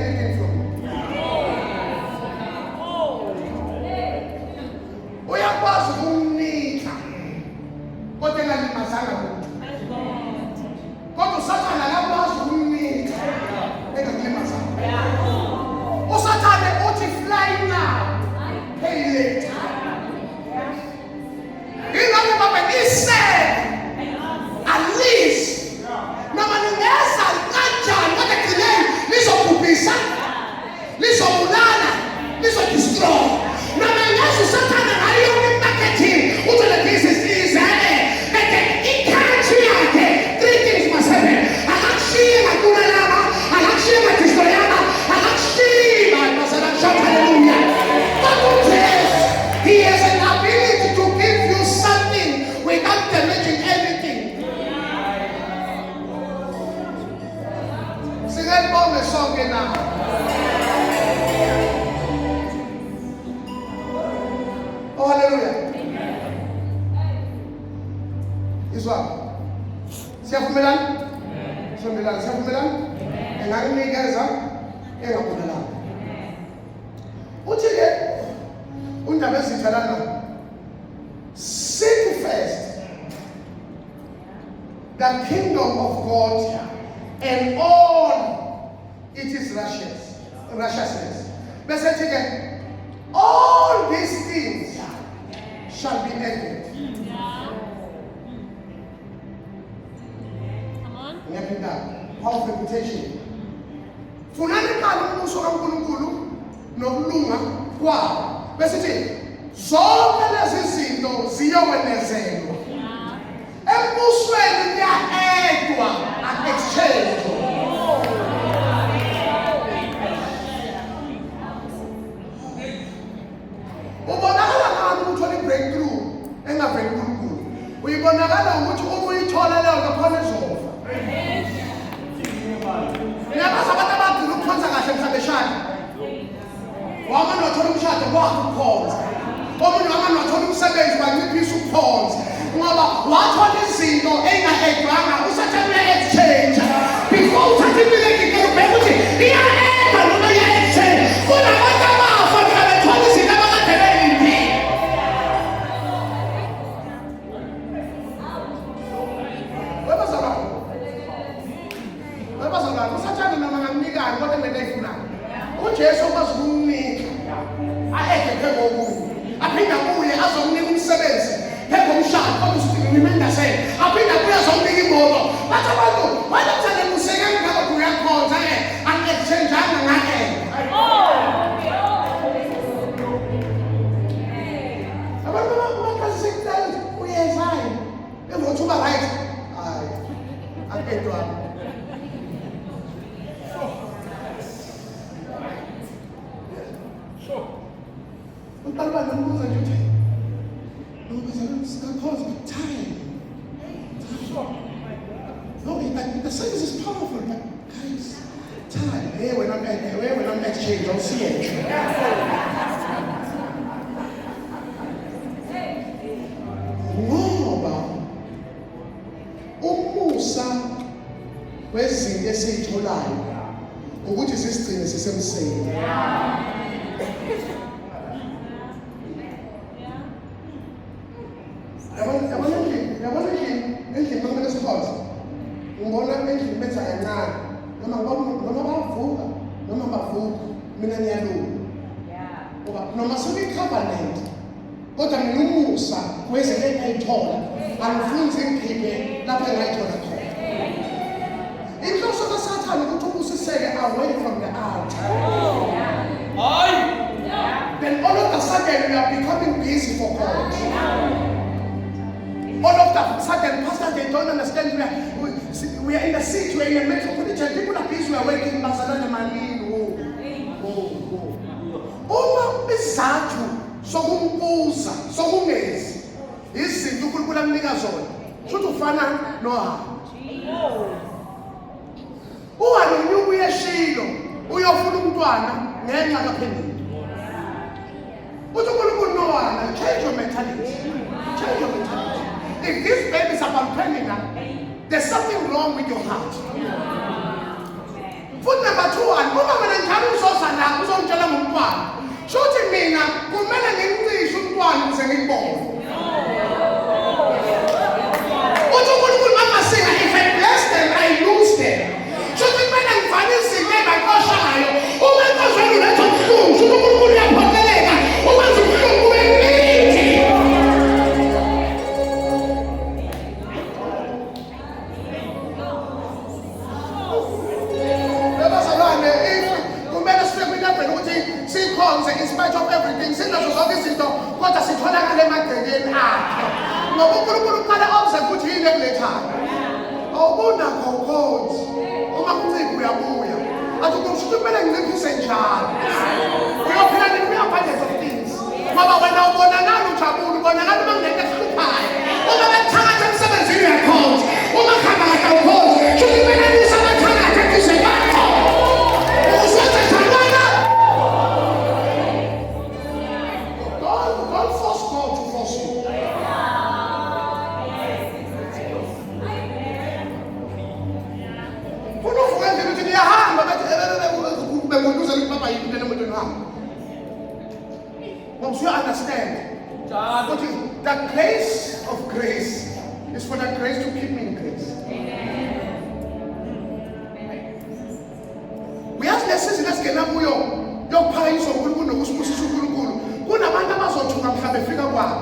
Speaker 2: Asembonge sonke na. Oh, hallelujah. Iswa. Siyavumelana? Siyavumelana? Engakunikeza engabonakala. Uthi-ke undaba ezithalana. Seek first the kingdom of God and all it is righteousness. Bese again, all these things shall be added.
Speaker 4: Come on.
Speaker 2: Of reputation. Funani kalo umbuso kaNkulunkulu nokulunga kwawo. Bese zonke lezi zinto ziyokwenezelwa. Embusweni kuya-edwa ak-exchange. Ubonakala ngani ukuthola i-breakthrough engaveli kuNkulunkulu? Uyibonakala ukuthi uma uyithola leyo nto khona izofa. Ngiyabaza abantu abadinga ukukhonza kahle mhlabeshana. Wamane wathola umshado wakho ukukhonza. Omunye wamane wathola umsebenzi banciphisa ukukhonza. Ngoba wathola izinto engahedwanga usathane uya-exchange. Before uthatha imileki ubheka ukuthi iya-edwa noma iya-exchange. Kunabantu abafa mhla bethola izinto abakade bey'mpilo. Webazalwane usathane noma ngakunikani kodwa ngento ayifunayo. UJesu okwazi ukumnika a-ede phezu kokunye. Aphinde abuye azomnika umsebenzi phezu komshado kodwa usitimimendasele. Aphinde abuye azomnika imoto. Bathi abantu wena mthande museke ngakho uyakhonza ang-exchange-anga ngakena. Abantu bakasekuthela uyezani emvothi uba right. Hayi akedwami. Uqalibani umbuza nje uthi because of time. No, the service is powerful, but guys, time. Hey, when I'm exchange, I'll see it. Ngoba umusa wezinto esizitholayo ukuthi sisigcine sisemseni. Endlini kumele sikhonze. Ngibona endlini benza kancane. Noma bavuka, noma bavuka, mina ngiyalunga. Ngoba noma sekuyi-covenant, kodwa mina umusa wezinto engayithola, angifuni ngikhiphe lapho engayithola khona. Inhloso kaSathane ukuthi ubusiseke away from the altar. Then all of a sudden we are becoming busy for God. All of a sudden, Pastor, they don't understand. We are in the city, we are in the metropolitan. People are busy, we are working. Barcelona, Manini, Uma isizathu sokumbuza, sokungezi. Izinto uNkulunkulu amnika zona. Shothi ufana noHana. uHana unyuka uyeshilo, uyofuna umntwana ngenxa kaPhenduka. Uthi uNkulunkulu noHana, change your mentality. Change your mentality. If this baby is about Penina, there's something wrong with your heart. Foot number 2, and uma mina njalo uzozana uzongitshela ngomntwana. Shothi mina kumele ngimcishe umntwana ukuze ngibone. Uthi uNkulunkulu makasinga, if I bless them, I lose them. Shothi kumele ngivale izinto engayikoshayo. Uma inkoshayo uletha ubuhlungu, shothi uNkulunkulu uyaphoqeleka. Ukwenza ubuhlungu bube mningi. In spite of everything, sinazo zonke izinto kodwa sitholakala emagcekeni akhe. Ngoba uNkulunkulu uqala observe ukuthi yini ekulethayo. Awubonakho ukhonzi. Uma kuncipha uyabuya. Athi kumshuthi kumele nginciphise njalo. Uyophila abundance of things. Ngoba wena ubonakala ujabule, ubonakala uma kunento ehluphayo. Uma bethakatha emsebenzini uyakhonza. Uma kuhamba kahle ukhonza. Shuthi kumele nisabathakatha kuze bakho. uthi niyahamba bathi benguduza libaba yini lena umuntu wami. Once you understand, the grace of grace is for the grace to keep me in grace. Uyazi lesizwe lesigena kuyo yokuphakanyiswa uNkulunkulu nokusibusisa uNkulunkulu. Kunabantu abazothuka mhlawumbe befika kwabo.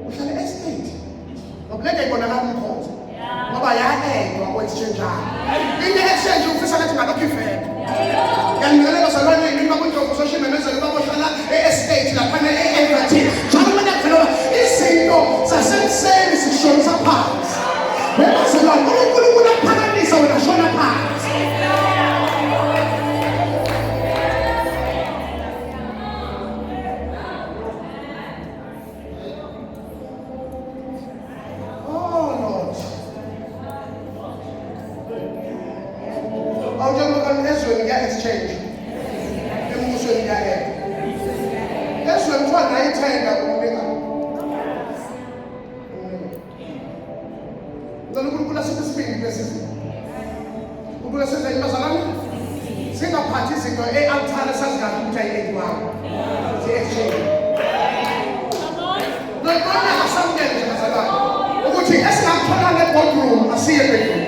Speaker 2: Uhlale estate. Ngokuleke ibonakala umkhosi. Ngoba yaedwa ku-exchange yakho. Into exchange ufisa ukuthi ngalokho ivele. Ngiyangibekela bazalwane ngiba kunjoko soshimemezela baba ohlala e-estate laphana e-Everton. Njalo mina ngifela izinto zasekuseni zishonisa phansi. Bezalwane uNkulunkulu aphakamisa wena shona phansi. Exchange. Embusweni yakhe. Ezwe mthwa nayithenga umnika. Ngicela uNkulunkulu asibisibindi besizwe. uNkulunkulu asenza imazalana. Singaphathi izinto e-altar sazingazi ukuthi ayiyenziwanga. Si-exchange. Nobona asamukele nje bazalwane. Ukuthi esingakuthola ne-boardroom asiye bedroom.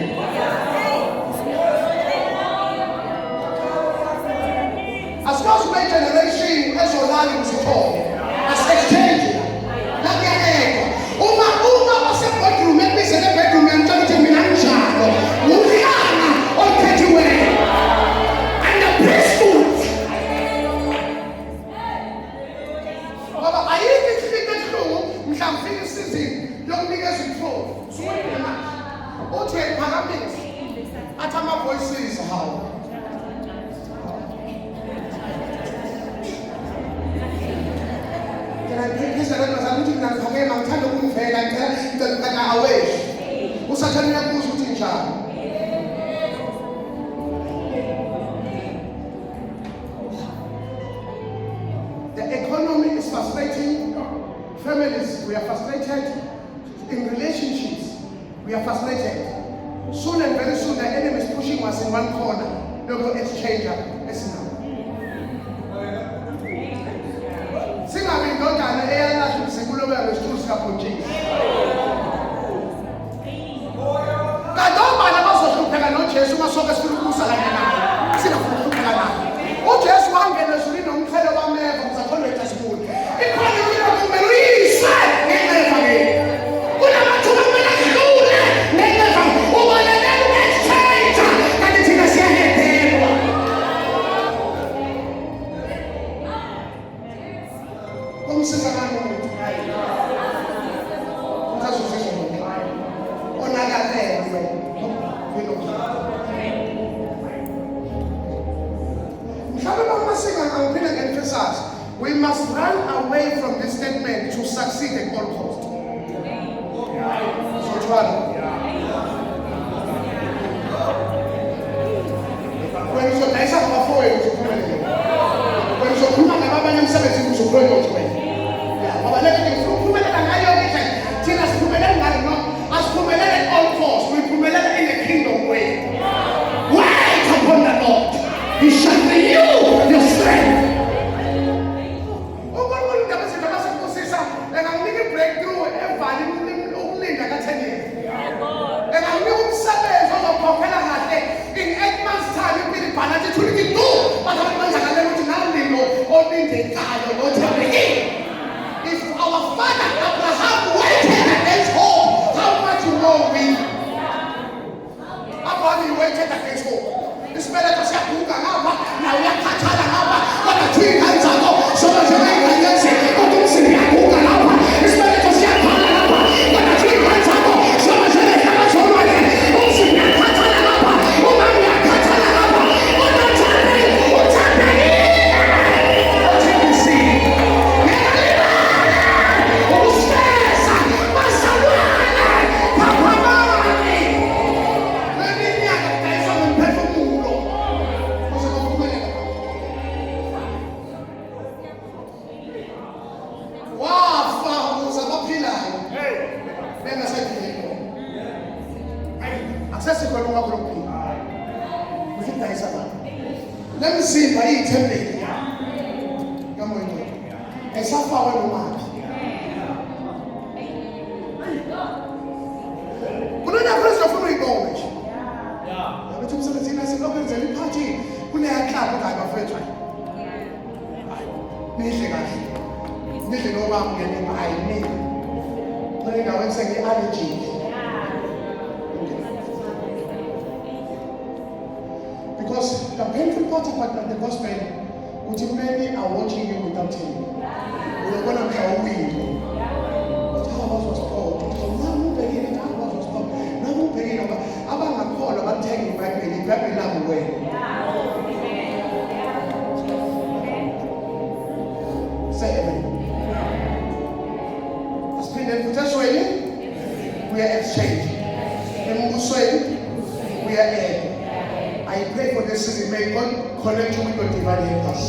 Speaker 2: Generation as your life was told as exchange that we uma was a bedroom maybe it's a bedroom and just a minanjalo Uriana or Petway and the priesthood Baba ayikho through mhlawumbe isizini yokunikeza imfundo suwena manje uthi ephakamisa athi ama voices how The economy is frustrating. Families, we are frustrated. In relationships, we are frustrated. Soon and very soon, the enemy is pushing us in one corner. They'll go exchange. Listen now. Singabe indodana eyalahle umsekulobe ngesithulu sikaBhonjisi. Kadobana bazohlupheka noJesu masoke sifuna ukubusa kanye naye. Singafuna ukuhlupheka naye. uJesu wangena ezulwini nomqhele wameva uzakholwetha sibuli. Ikhona into kumele uyise ngemeva ke. Kunamathuba kumele adlule ngemeva. Ubalekela uku-exchange kanti thina siyahedelwa. Umsiza kanti umuntu. Ngazuzizwa umuntu. Onakalelwe. We must run away from this statement to succeed at all costs. So try. When you say I'm a fool, you should come in. When you say I'm a man, I'm saying you should go your way. But let me prove that I know it. Tina is proven as proven at all costs. We proven in the kingdom way. Wait upon the Lord. He shall renew your strength. In 8 months' time, you'll be the penalty to do. But I'm not going to let you know. Only the God of Asesikhona ukwakho lokuphila. Usidayisa abantu. Lemzimba iyithempeli. Yamoyini. Esafakwe nomali. Kunona Kristu ofuna uyibone nje. Abathi umsebenzini asilokenzela iphathi kuneyahlaba ngayo bafethu. Nihle kahle. Nihle noba ngene ayini. Manje ngawenza sengi-allergy. Because the painful part about the gospel, which many are watching you without him. We are going to be but how was Paul? Now we begin how was Paul? Now we begin about Paul about taking my baby, very long way. Say amen. As been we are exchanged. We are heir. I pray for this season. May God connect you with your divine helpers.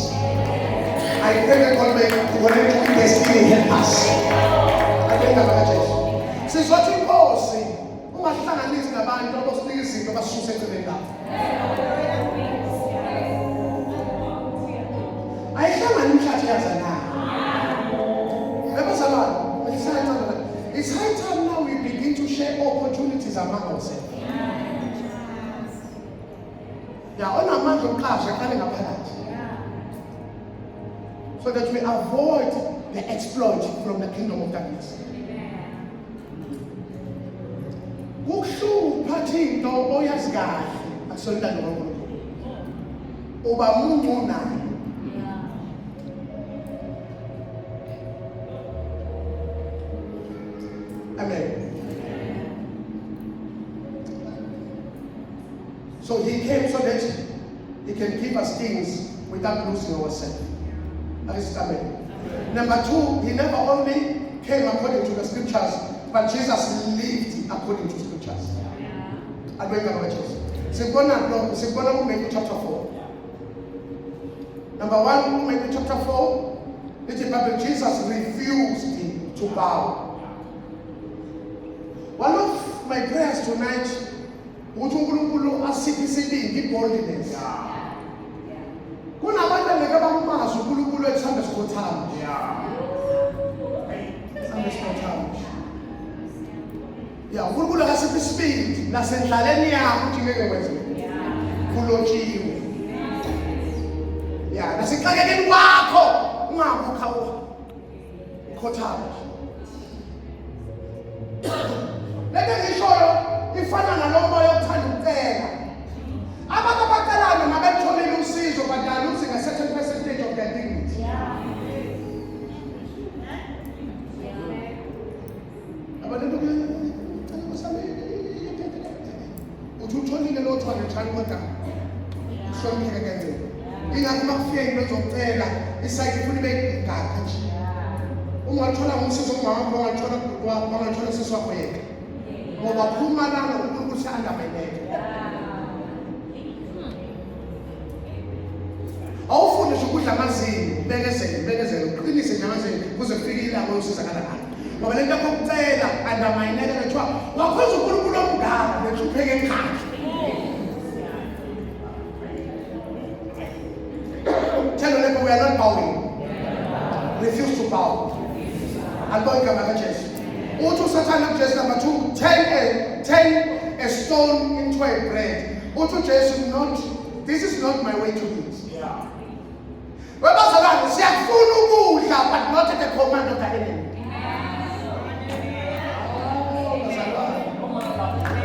Speaker 2: I pray that God may connect you with destiny helpers. I pray that God Jesus. Since what you boss, ungahlanganisi nabantu abosinika izinto basuse eceleni lapho. Ayihlangani imhlathi yazana. It's high time now we begin to share opportunities among ourselves. So that we avoid the exploit from the kingdom of darkness. Amen. So he came so that he can give us things without losing ourselves. That is amen. Number two, he never only came according to the scriptures, but Jesus lived according to scriptures. I bring you Jesus. Matthew chapter 4. Number one, Matthew chapter 4. Jesus refused to bow. One of my prayers tonight, uNkulunkulu asiphisile boldness. Kunabantu abangabamazi uNkulunkulu ethanda sikhothama. Ethanda sikhothama. uNkulunkulu akasiphi isibindi nasendlaleni yakho ukuthi ngeke wenze. Kulotshiwe. Nasixakekeni kwakho ungakukha ukhothama. Lento ngishoyo ifana nalomba yokuthanda ukucela. Abantu abacelayo mabetholile usizo but they are losing a certain percentage of their dignity. Abantu utholile lo 200 rand kodwa uhlonipheke kanjani. Ingakho makufika into zokucela isayike ifuna ibe ngakho nje. Ungathola umsizo kumama ungathola kuqwa ungathola sisi wakho yedwa. Ngoba phuma lana uNkulunkulu ushanda bayeke. Awufune nje ukudla amazinyo, bekezele, uqinise nje amazinyo kuze kufike ilanga usizakala ngalo. Ngoba lento yokucela andamayineke kuthiwa wakhoza uNkulunkulu omngaka nehlupheke ekhaya. Tell them we are not bowing. Refuse to bow. And God come back Jesus. Also Satan of Jesus number 2, turn a stone into a bread. Also Jesus this is not my way to eat. But not at the command of the enemy.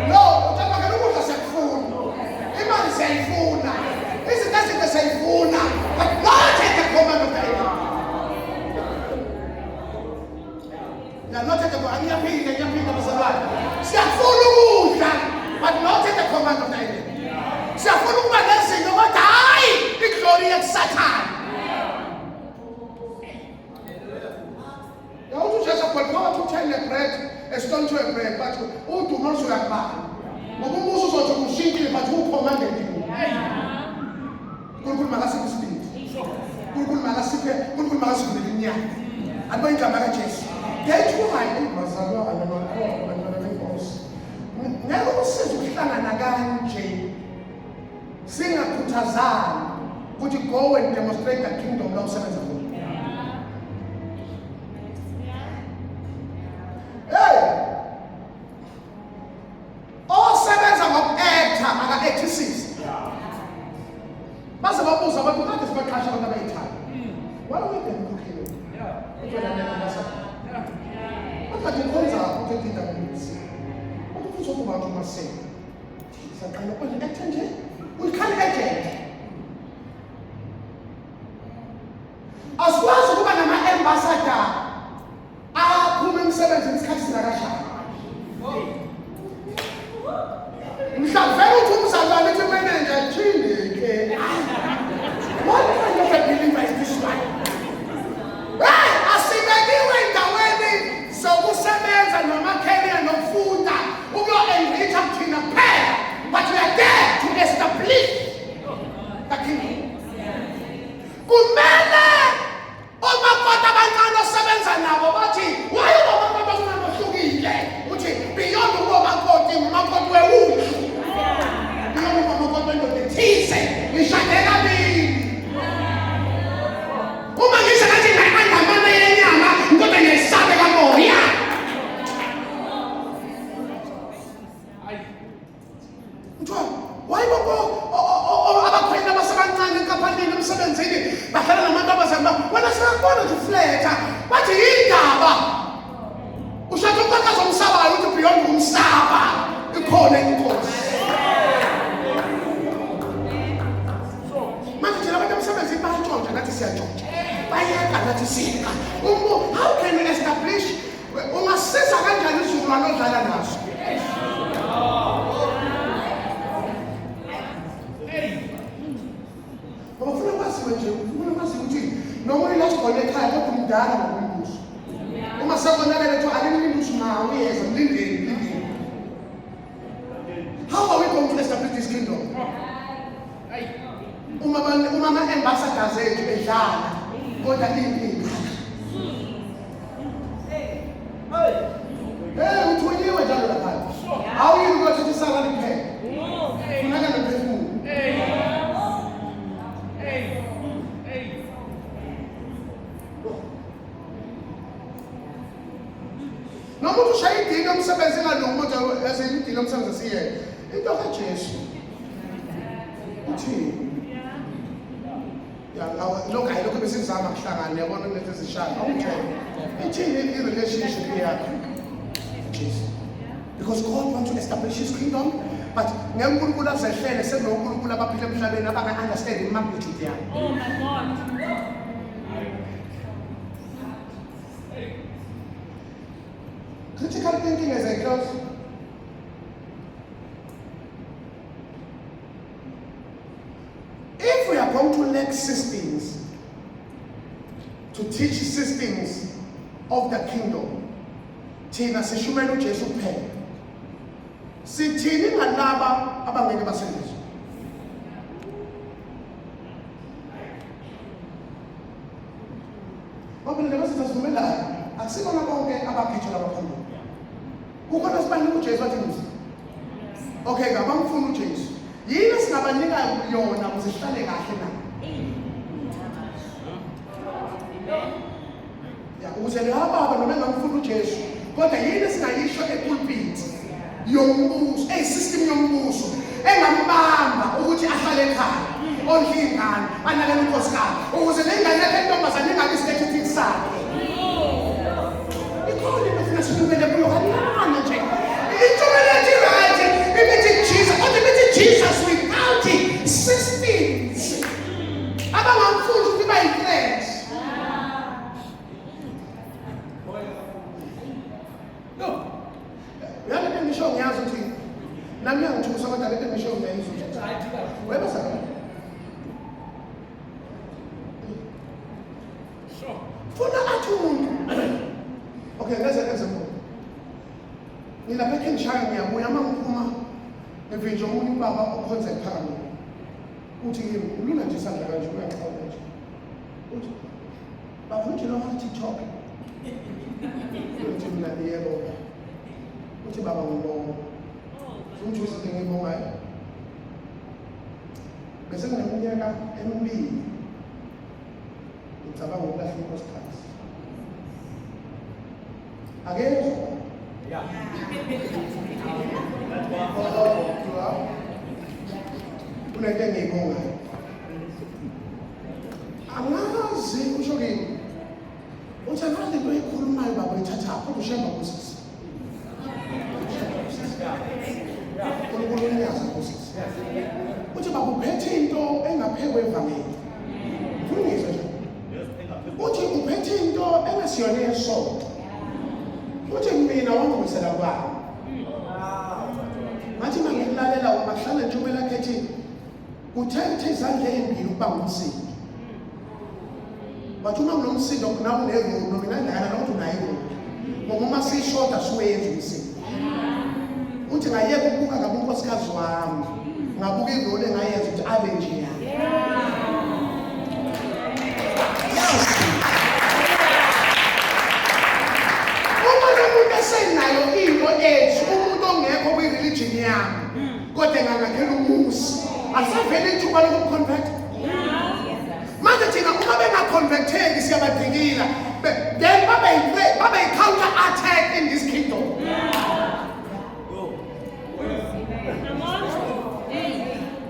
Speaker 2: No, but not at the command of the enemy. Not at the command of the enemy. But not at the command of the enemy. The glory of Satan. You also just have power to turn a bread, a stone to a bread, but who do not so that bad. But who also to sink it, but who commanded you? Kulkul Malasi speak. Kulkul Malasi Dunia. And when Kamaraches, get who I think was a law and a boss. Never sizohlangana kanje singakhuthazani ukuthi go and demonstrate the kingdom la usebenza khona. Osebenza ngoku-acta aka-actisisi baze babuza abantu kade sibaqasha abantu abayithanda. Why are we them cooking? But you call out to the minutes. What do you talk about myself? It's a kind of an we can't agent. As far as we are an ambassador, our women servants in Scotland. We shall very to a little manager, Chile. What kind of a believer is this one? Right, I see that you went away. So kusebenza noma Kenya nofuta uyo enrich up to the pair, but we are there to establish the kingdom. Kumele omakota abancane osebenza nabo bathi why omakota bahlukile uthi beyond umakoti umakoti wewuthi beyond umakoti ndothise ngishadela bini uma ngisho ngathi ngiyandamana yenyama kodwa ngiyayisabe kamoya. Why abakhweli abasebancane enkampanini emsebenzini bahlala namantombazane wena siyakubona nje ufletha bathi yindaba ushathe ukakaza umsabayo uthi beyond umsaba ikhona inkosi. Manje thina abantu emsebenzini bayantshontsha nathi siyantshontsha bayeka nathi siyeka. How can we establish ungasiza kanjani izizukulwane odlala nazo? Ufuna kwazi ukuthi noma uyilasigone ekhaya kodwa umdala ngokumbuso. Uma sekonakele to alimlinduso nawe uyeza mlindeni. How are we going to establish this kingdom? Uma ama-ambassadors ethu bedlala kodwa impilo. Uthunyiwe njalo lapha. Awuyini ukuthi isala liphele. Funeka nophefumulo. Noma uthi ushaya idini omsebenzi ngalomuntu esedini omsebenzi siye. Into kaJesu. Uthi lokho besizama kuhlangana yabona ukuthi sishaya. Ithini i-relationship yakho? Jesus. Because God wants to establish his kingdom, but ngenkulunkulu azehlele sekunonkulunkulu abaphila emhlabeni abanga-understand i-magnitude yakho.
Speaker 3: Oh my God.
Speaker 2: Critical thinking as I close. If we are going to lack systems, to teach systems of the kingdom, thina sishumela uJesu kuphela. Sithini ngalaba abangeke basebenze? Ngoba lento sisazivumelayo, akusibona bonke abaphethela abaphambili. Kukhona sibanika uJesu athi musa. Okay, ngabamfuna uJesu. Yini singabanika yona ukuze sihlale kahle na? Ya ukuze laba noma ngamfuna uJesu, kodwa yini singayisho epulpit yombuso, system yombuso engambamba ukuthi ahlale ekhaya, ondle ingane, anakele unkosikazi, ukuze lengane yakhe entombazane ingabi isithethe sakhe. Ikhona into funa sikumele kuyo kancane nje. Intombazane right, imithi Jesus, kodwa imithi Jesus without systems. Abangamfuni ukuthi bayi-threat. No. Uyale ngisho ngiyazi ukuthi nami ngithusa kodwa lento ngisho ngiyayizwa ukuthi wena saka. Sure. Funa athi umuntu. Okay, let's example. Ngilapha ekhaya ngiyabuya mangiphuma ngivinje umuntu ubaba okhonza ephakame. Uthi kimi ulula nje isandla kanje uyaxoxa nje. Uthi bavunje lo TikTok. Uthi mina yebo. Uthi baba ngibonga. umjuzi into engiyibongayo bese ngineminyaka emibili ngicabanga ukulahla inkosikazi akezwa
Speaker 3: Yeah.
Speaker 2: kunento engiyibongayo angazi usho kimi uthi angazi into eyikhulumayo baba uyithatha kodwa ushemba kusisi uNkulunkulu unyaza kusisi uthi baba uphethe into engaphekwe evangeli ufuna nje uthi uphethe into engasiyona yesonto uthi mina wangibuyisela kwami ngathi mangilalela wabahlala ntshumela kethi uthethe izandla ezimbili ukuba ngumsindo wathi uma kunomsindo nawe unevuno mina ngiyana nokuthi unayo ngoba uma sishoda siwenza umsindo uthi ngayeka ukubuka ngabe unkosikazi wami ngabuka ivolo engayenza ukuthi abe njeya senayo into ethi umuntu ongekho kwi-religion yami kodwa engangakhela umusi asavele ithuba lokuconvert manje thina uma bengaconverteki siyabadingila then babe counter attack in this kingdom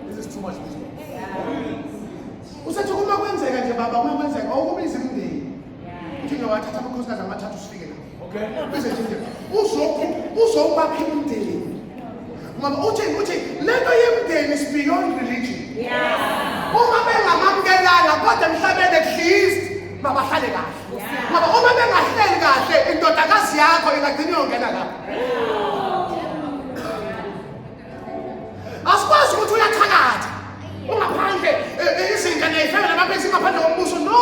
Speaker 3: This is too much wisdom.
Speaker 2: usethi kuma kwenzeka nje baba uma kwenzeka awukubiza imndeni uthi ngawathatha amakhosikazi amathathu sifike nawo
Speaker 3: Okay.
Speaker 2: uzowubakha imndeni ngoba uthi lento yemndeni is beyond religion uma bengamamkelanga kodwa emhlabeni at least mabahlale kahle ngoba uma bengahleli kahle indodakazi yakho ingagcina iyongena lapho asikwazi ukuthi uyathakatha ungaphandle izingane ey'fana namapesi ngaphandle kombuso no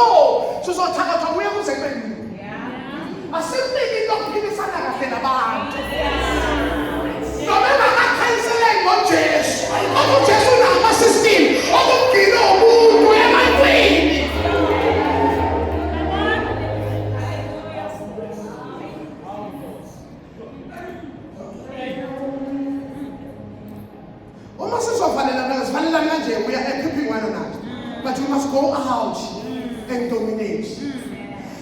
Speaker 2: sizothakatha uye kuze kube nini asimniki into okuphilisana kahle nabantu noma engakakhanyiseleki ngojesu okujesu unama-system okumgcina umuntu emantwini uma sizovalelana kanje we are equipping one another but we must go out and dominate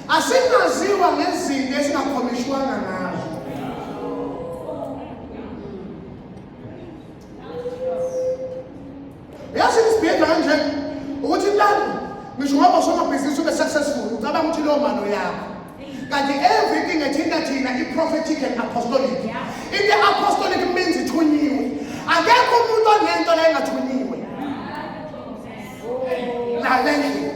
Speaker 2: asingaziwa ngezinto esingakhomishwanga ngazo yazi isibhedla kanje ukuthi lana ngisho ngoba usomabhizinisi ube successful ucabanga ukuthi lowo mano yakho kanti everything ethinta thina i-prophetic and apostolic into apostolic means ithunyiwe akekho umuntu onento la engathunyiwe lalendlela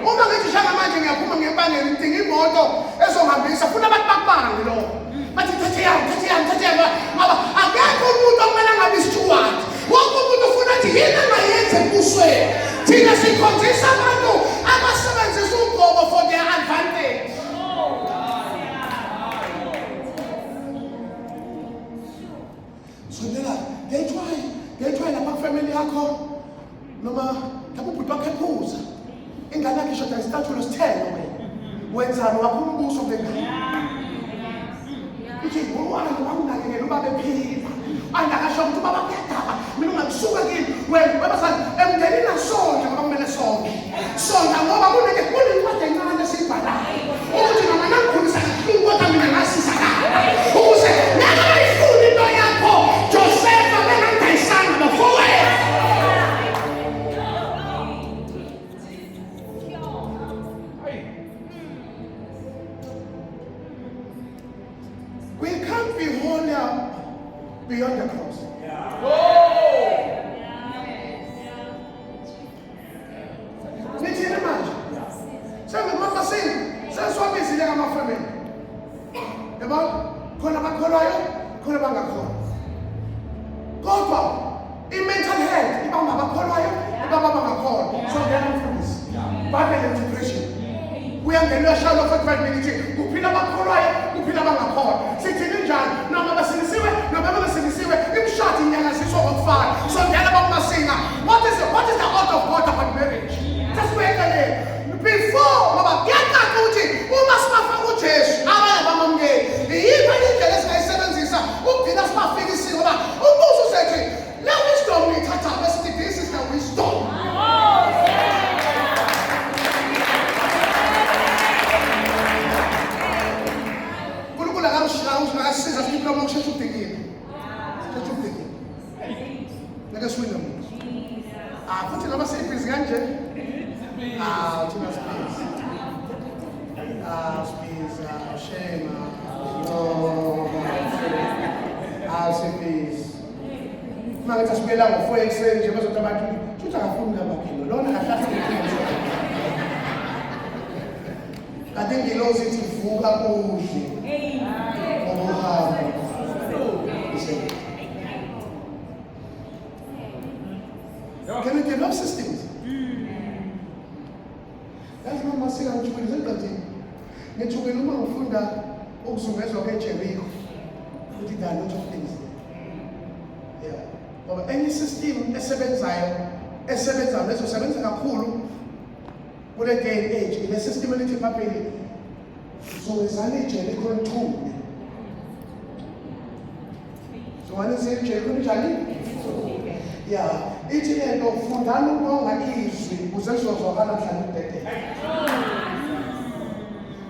Speaker 2: uma ngithi shaka manje ngiyaphuma ngiyebangela ngidinga imoto ezohambisa funa abantu bakubange lokho bathi thathe yami ngoba akekho umuntu okumele ngabe isithuwadi wonke umuntu ufuna nje yini angayenze embusweni thina sikhonzisa abantu abasebenzisa ugobo for their advantage sondela ngeyithwaye lapha kufamily yakho noma lapho ubhuti wakho ephuza ingane yakhe ishoda isithathulo sithelo wenzani wakho umbuso ngengane uthi uwani wanginakekela ubaba ephila angakasho ukuthi ubaba kuyadaba mina ungakusuka kimi webasani emndenini asonke ngoba kumele sonke ngoba kunencwadi encane esiyibhalayo ukuthi noma nakukhulisa kodwa mina ngasizakala ukuze nangayifuni into yakho Josefa bengangayisanga bafowethu we can't be holy beyond the cross. Nithini manje? Sengimama sini, seswabizile ngamafamily. Yebo, khona abakholwayo, khona abangakholwa. Kodwa i-mental health ibamba abakholwayo, ibamba abangakholwa. So ngiyamfundisa. Bible integration. Kuyangenwa shalo 45 minutes. Kuphila abakholwayo, kuphila abangakholwa. Sithini njani? Noma basilisiwe, noma basilisiwe, imshado inyakaziswa ngokufana. So ngiyala bakumasinga. What is the order of God about marriage? Just wait a minute. Before, ngoba kuyaqala ukuthi uma sibafa kuJesu, abanye bamamukeli. Yini indlela esingayisebenzisa ukugcina sibafikisile ngoba umbuzo usethi ake siwine muntu. Futhi noma sibhizi kanje. Thina sibhizi. Sibhizi, shema. Sibhizi. Manje asibuyela ngo4 ekseni nje bazothi abantu futhi akafuni labakhilo. Lona kahlahla ikhili. I think he knows it vuka kuhle. Can we develop systems? That's not my second choice. Ngithukela uma ngifunda ukuzungezwa kweJericho. Ukuthi there are lot of things. Yeah. Ngoba any system esebenzayo lezosebenza kakhulu kule day and age, ile system elithi phambili zungezana iJericho nthume. Zungezana iJericho njani? Yeah, ithi lento fundana ukonga izwi ukuze lizozwakala mhlawumbe udede.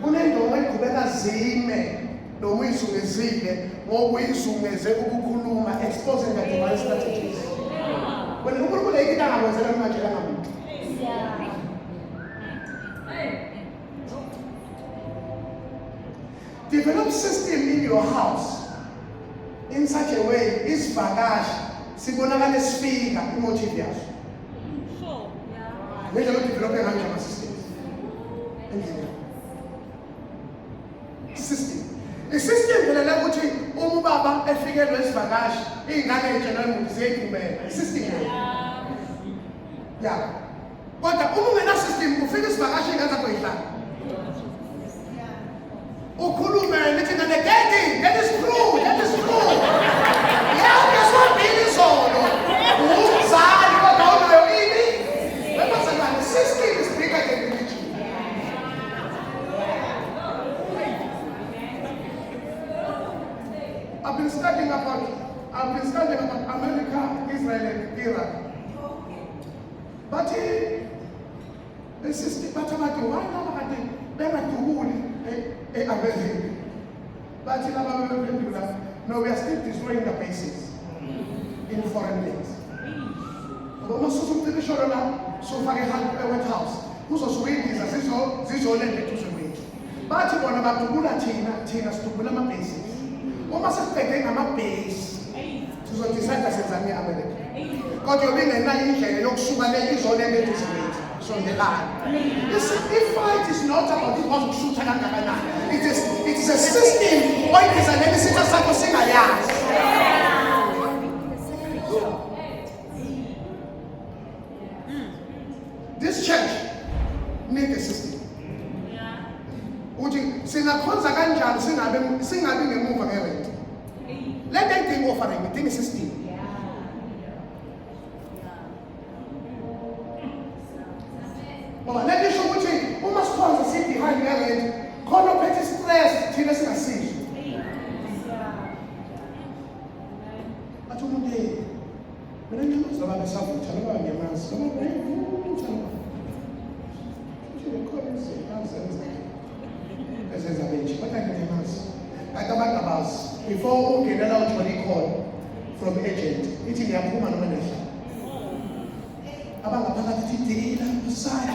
Speaker 2: Kunendonga eqhubeka zime noma uyizungezile ngoba uyizungeze ukukhuluma exposing the divine strategies. Wena uNkulunkulu ekita ngakwenzela manje kangamuntu. Develop system in your house in such a way isivakashi sibonakala sifika imotive yaso. Nje lo develop kanje ama systems. System phela la ukuthi uma ubaba efikelwe isivakashi ingane ejana umuntu ziyithumela system. Yeah. Kodwa uma ungena system ufika isivakashi ingane zakho ihlala. Ukhulume lithi ngane daddy, that is true. Yeah, that's what it is all. Umzali kodwa unayo ini? Wema the system is bigger than religion. I've been studying about America, Israel, and Iraq. But the system, why not? They are too America. But no, we are still destroying the bases in foreign lands. But so far a White House. Who's also waiting as this all ended to wait. But you want about Tina stupid bases. Almost expecting a base to decide as America. God, you're being a naive and you're is all ended to wait. So the land. This fight is not about the one who it is a system. Why is an enemy this church need a system. Singakhonza kanjani singabi ngemuva ngerent. Let them think offering, think system. Let me show ukuthi uma sikhonza sit behind ngerent khona ophethe stress thina singasizwe. Athi umuntu mina ngizaba besavutha ngoba ngiyamazi ngoba ngiyavutha. Before we get out what he called from agent, it's in the woman manager. About the side.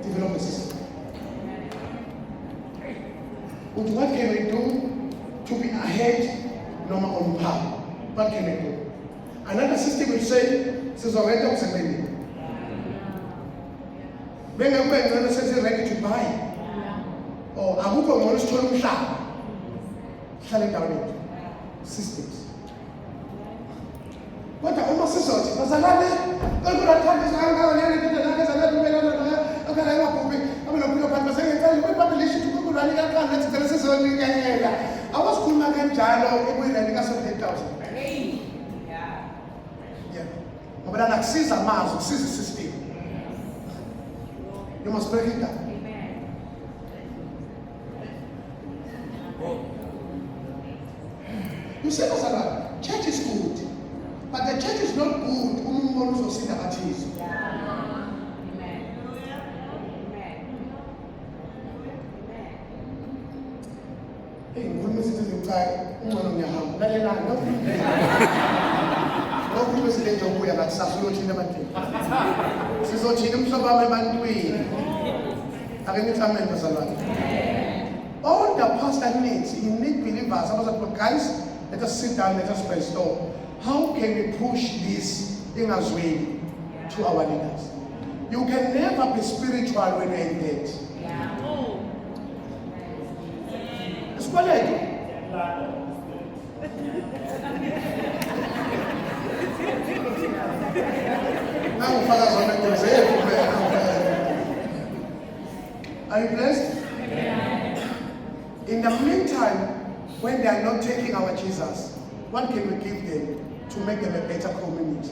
Speaker 2: Develop a system. What can we do to be ahead no matter on power? What can we do? Another system will say, "Sizoreta usebenzi." Bengekwenza senze ready to buy. Or akukho ngcono sithola umhlaba. Hlale endaweni. Systems. Kodwa uma sizothi bazalane, ngikunathanda isangane nento zalala umelana akala emabhubi, abelokho phansi basengecela ukubablisha ukukulani kakhulu lethi thina sizonikela. Awasikhuluma kanjalo ekuyilani ka 7,000. But an access a mass, access a system. You must break it down. You say, church is good, but the church is not good. ngikhuluma izinto ezibucayi ungcono ngiyahamba lalelana ngokhuluma izinto enjengokuya ngakusasa uyothina ebantwini sizothina umhlobo wami ebantwini ake ngithi amen bazalwane. All the pastor needs, he needs believers. Guys, let us sit down, let us brainstorm. How can we push this in as way to our leaders? You can never be spiritual when you're in debt. It's what I do. Are you blessed? In the meantime, when they are not taking our Jesus, what can we give them to make them a better community?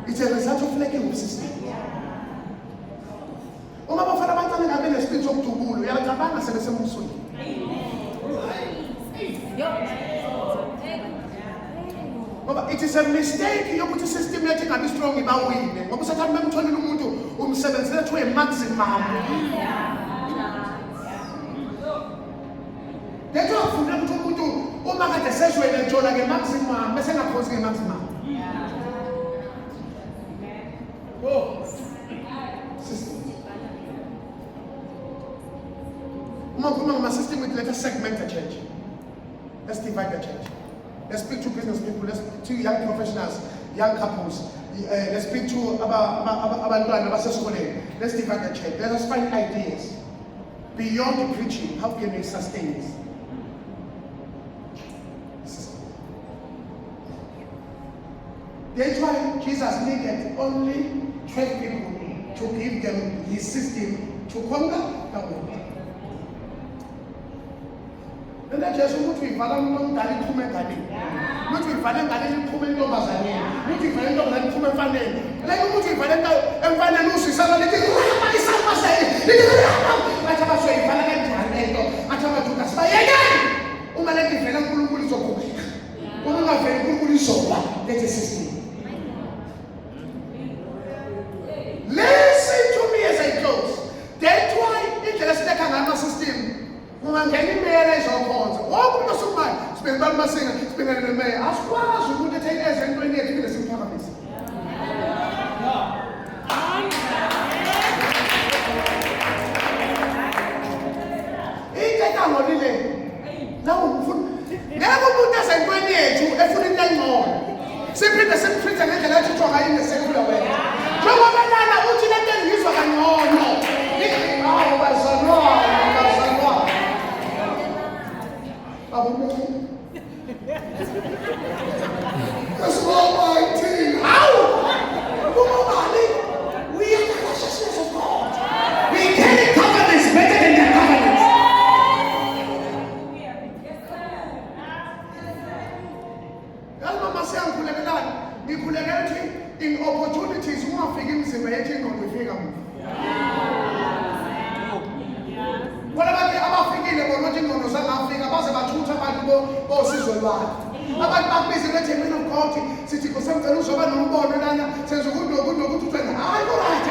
Speaker 2: It's a result of lacking of system. It is a mistake you put a system that can be strong about winning. What was I telling you to a maximum? They don't for them to do the session and enjoy like a maximum, messing up causing a maximum. Oh, system. My system with let us segment the church. Let's divide the church. Let's speak to business people. Let's speak to young professionals, young couples. Let's speak to let's divide the church. Let us find ideas beyond the preaching. How can we sustain this? That's why Jesus needed only 12 people to give them his system to conquer the world. And that's just what we value on Dali Kumekani. What we value Dali Kumendo Mazani. What we value on Dali Kumefane. Like what we value and value Susana. Let it listen to me as I close. That's why interested in our system. When getting married or cons, what would you buy? Spend one machine, spend it in the May. As far as you would take as and 28 minutes in Paris. Now, never put us at 28 to everything more. Simply the same treat and let you try in the secular way. No one would you let them use what I know. That's all my team. How? We are the righteousness of God. We carry covenants better than their covenants. In opportunities, who are figuring the waiting on the figure. What about the other figure about watching on the South Africa? About 2 bosses or what? About back busy letting men of court, City for some fellows over no more than says good to 20. I go right.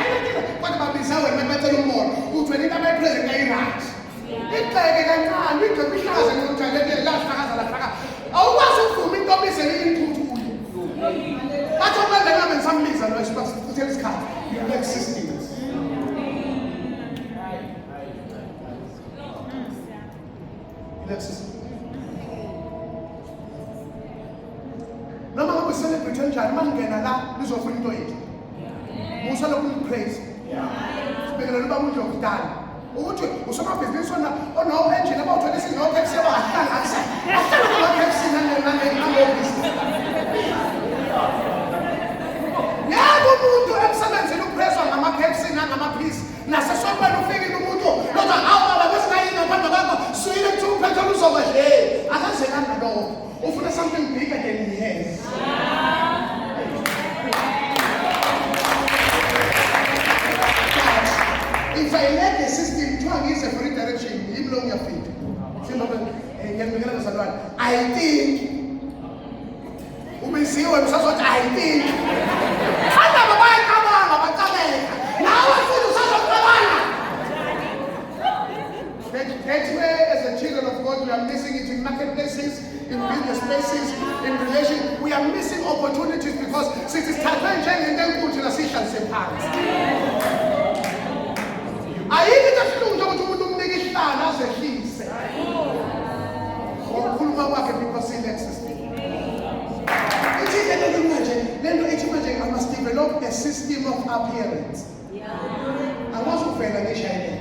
Speaker 2: What about this hour? My better no more. Who 20 my present day right? It's like a man, we could be has and look at the last house. Oh, wasn't for me to be saying to I don't know the name in some means and I suppose to tell this card. You like systems. No matter we celebrate and man can allow this offering to it. Most of them praise. Speaking of the done. Oh, some of this one, oh no, engine about this is no Pepsi. I can't Pepsi and to excellence in pressure, I'm a Pepsi and I'm a piece. Nasa someone who figure the motor, not an hour, I was lying on the so you two petals over here. I can't say that at all. Or for something bigger than he has. If I let the system turn is a free direction, you blow your feet. I think we see what I think. in business spaces, in relations. We are missing opportunities because since it's happened, and then put in a session same parts. I even just don't know what to make it as a he said. Because in that system. Imagine I must develop a system of appearance. I was offending a shiny.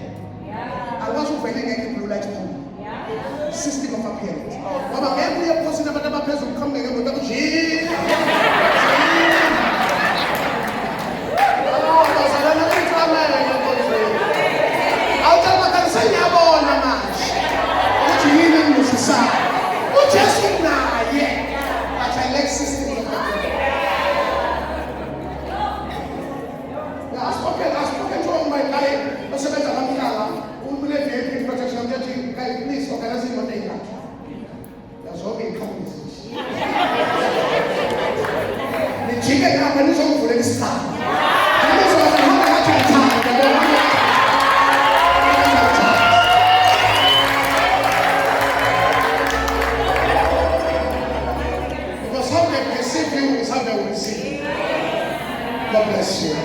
Speaker 2: I was offending a blue light home. System of appearance. But every person about person coming with a I'll tell my concern about a match. What you mean in the society? What just in now, yeah. But I like system of appearance. I've spoken to all my guy, Mr. Hamkala, who will have the protection of the guy, please organize what they got. That's all in companies. The chicken company is over this time. Because how they perceive you is how they will see you. God bless you.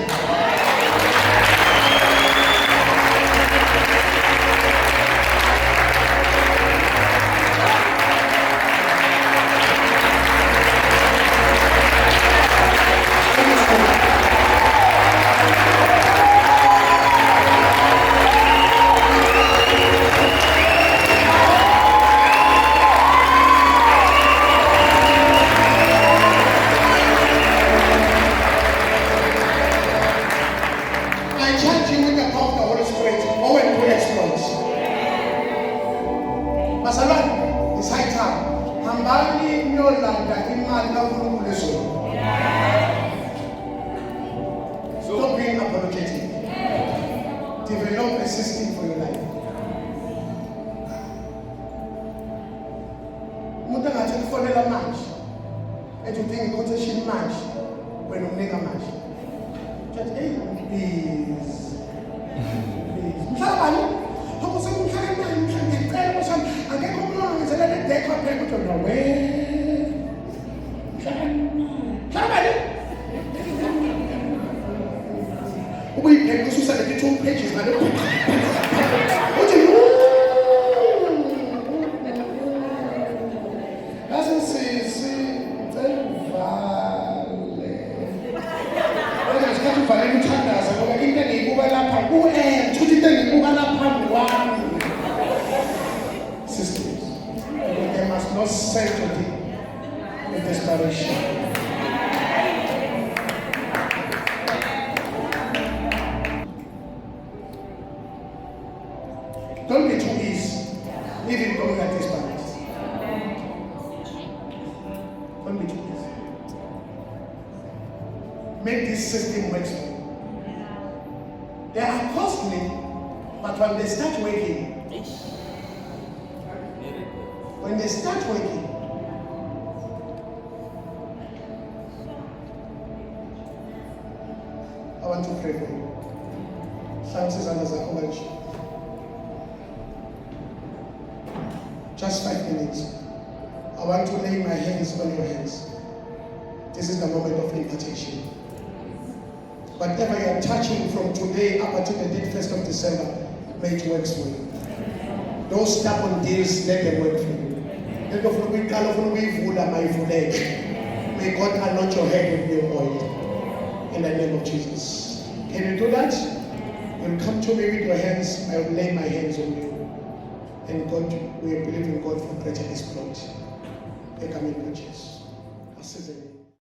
Speaker 2: Stop being apologetic. Develop a system for your life. Muda ngathi kufonela manje. And you think quotation manje when umnika manje. Just hey, please. Mhlabani, hokuze umhlale manje ngicela ukuthi angeke umlungu ngizelele dekho phela ukuthi no way. Mhlabani. We can also say the 2 pages. What do you doesn't say vale. When I start to value tenders, I go back in the mobile app. Who am to the mobile app? One systems. They must not say to thee with desperation. Don't be too easy. Leave it going at this point. Don't be too easy. Make this system work for you. They are costly, but when they start working, I want to pray for you. Chances are there's a Just 5 minutes. I want to lay my hands on your hands. This is the moment of invitation. Whatever you are touching from today up until the 1st of December, may it work for you. Those stubborn deals, let them work for you. May God anoint your head with new oil. In the name of Jesus. Can you do that? You'll come to me with your hands. I will lay my hands on you. And God, we believe in God for greater exploit. They come in Jesus.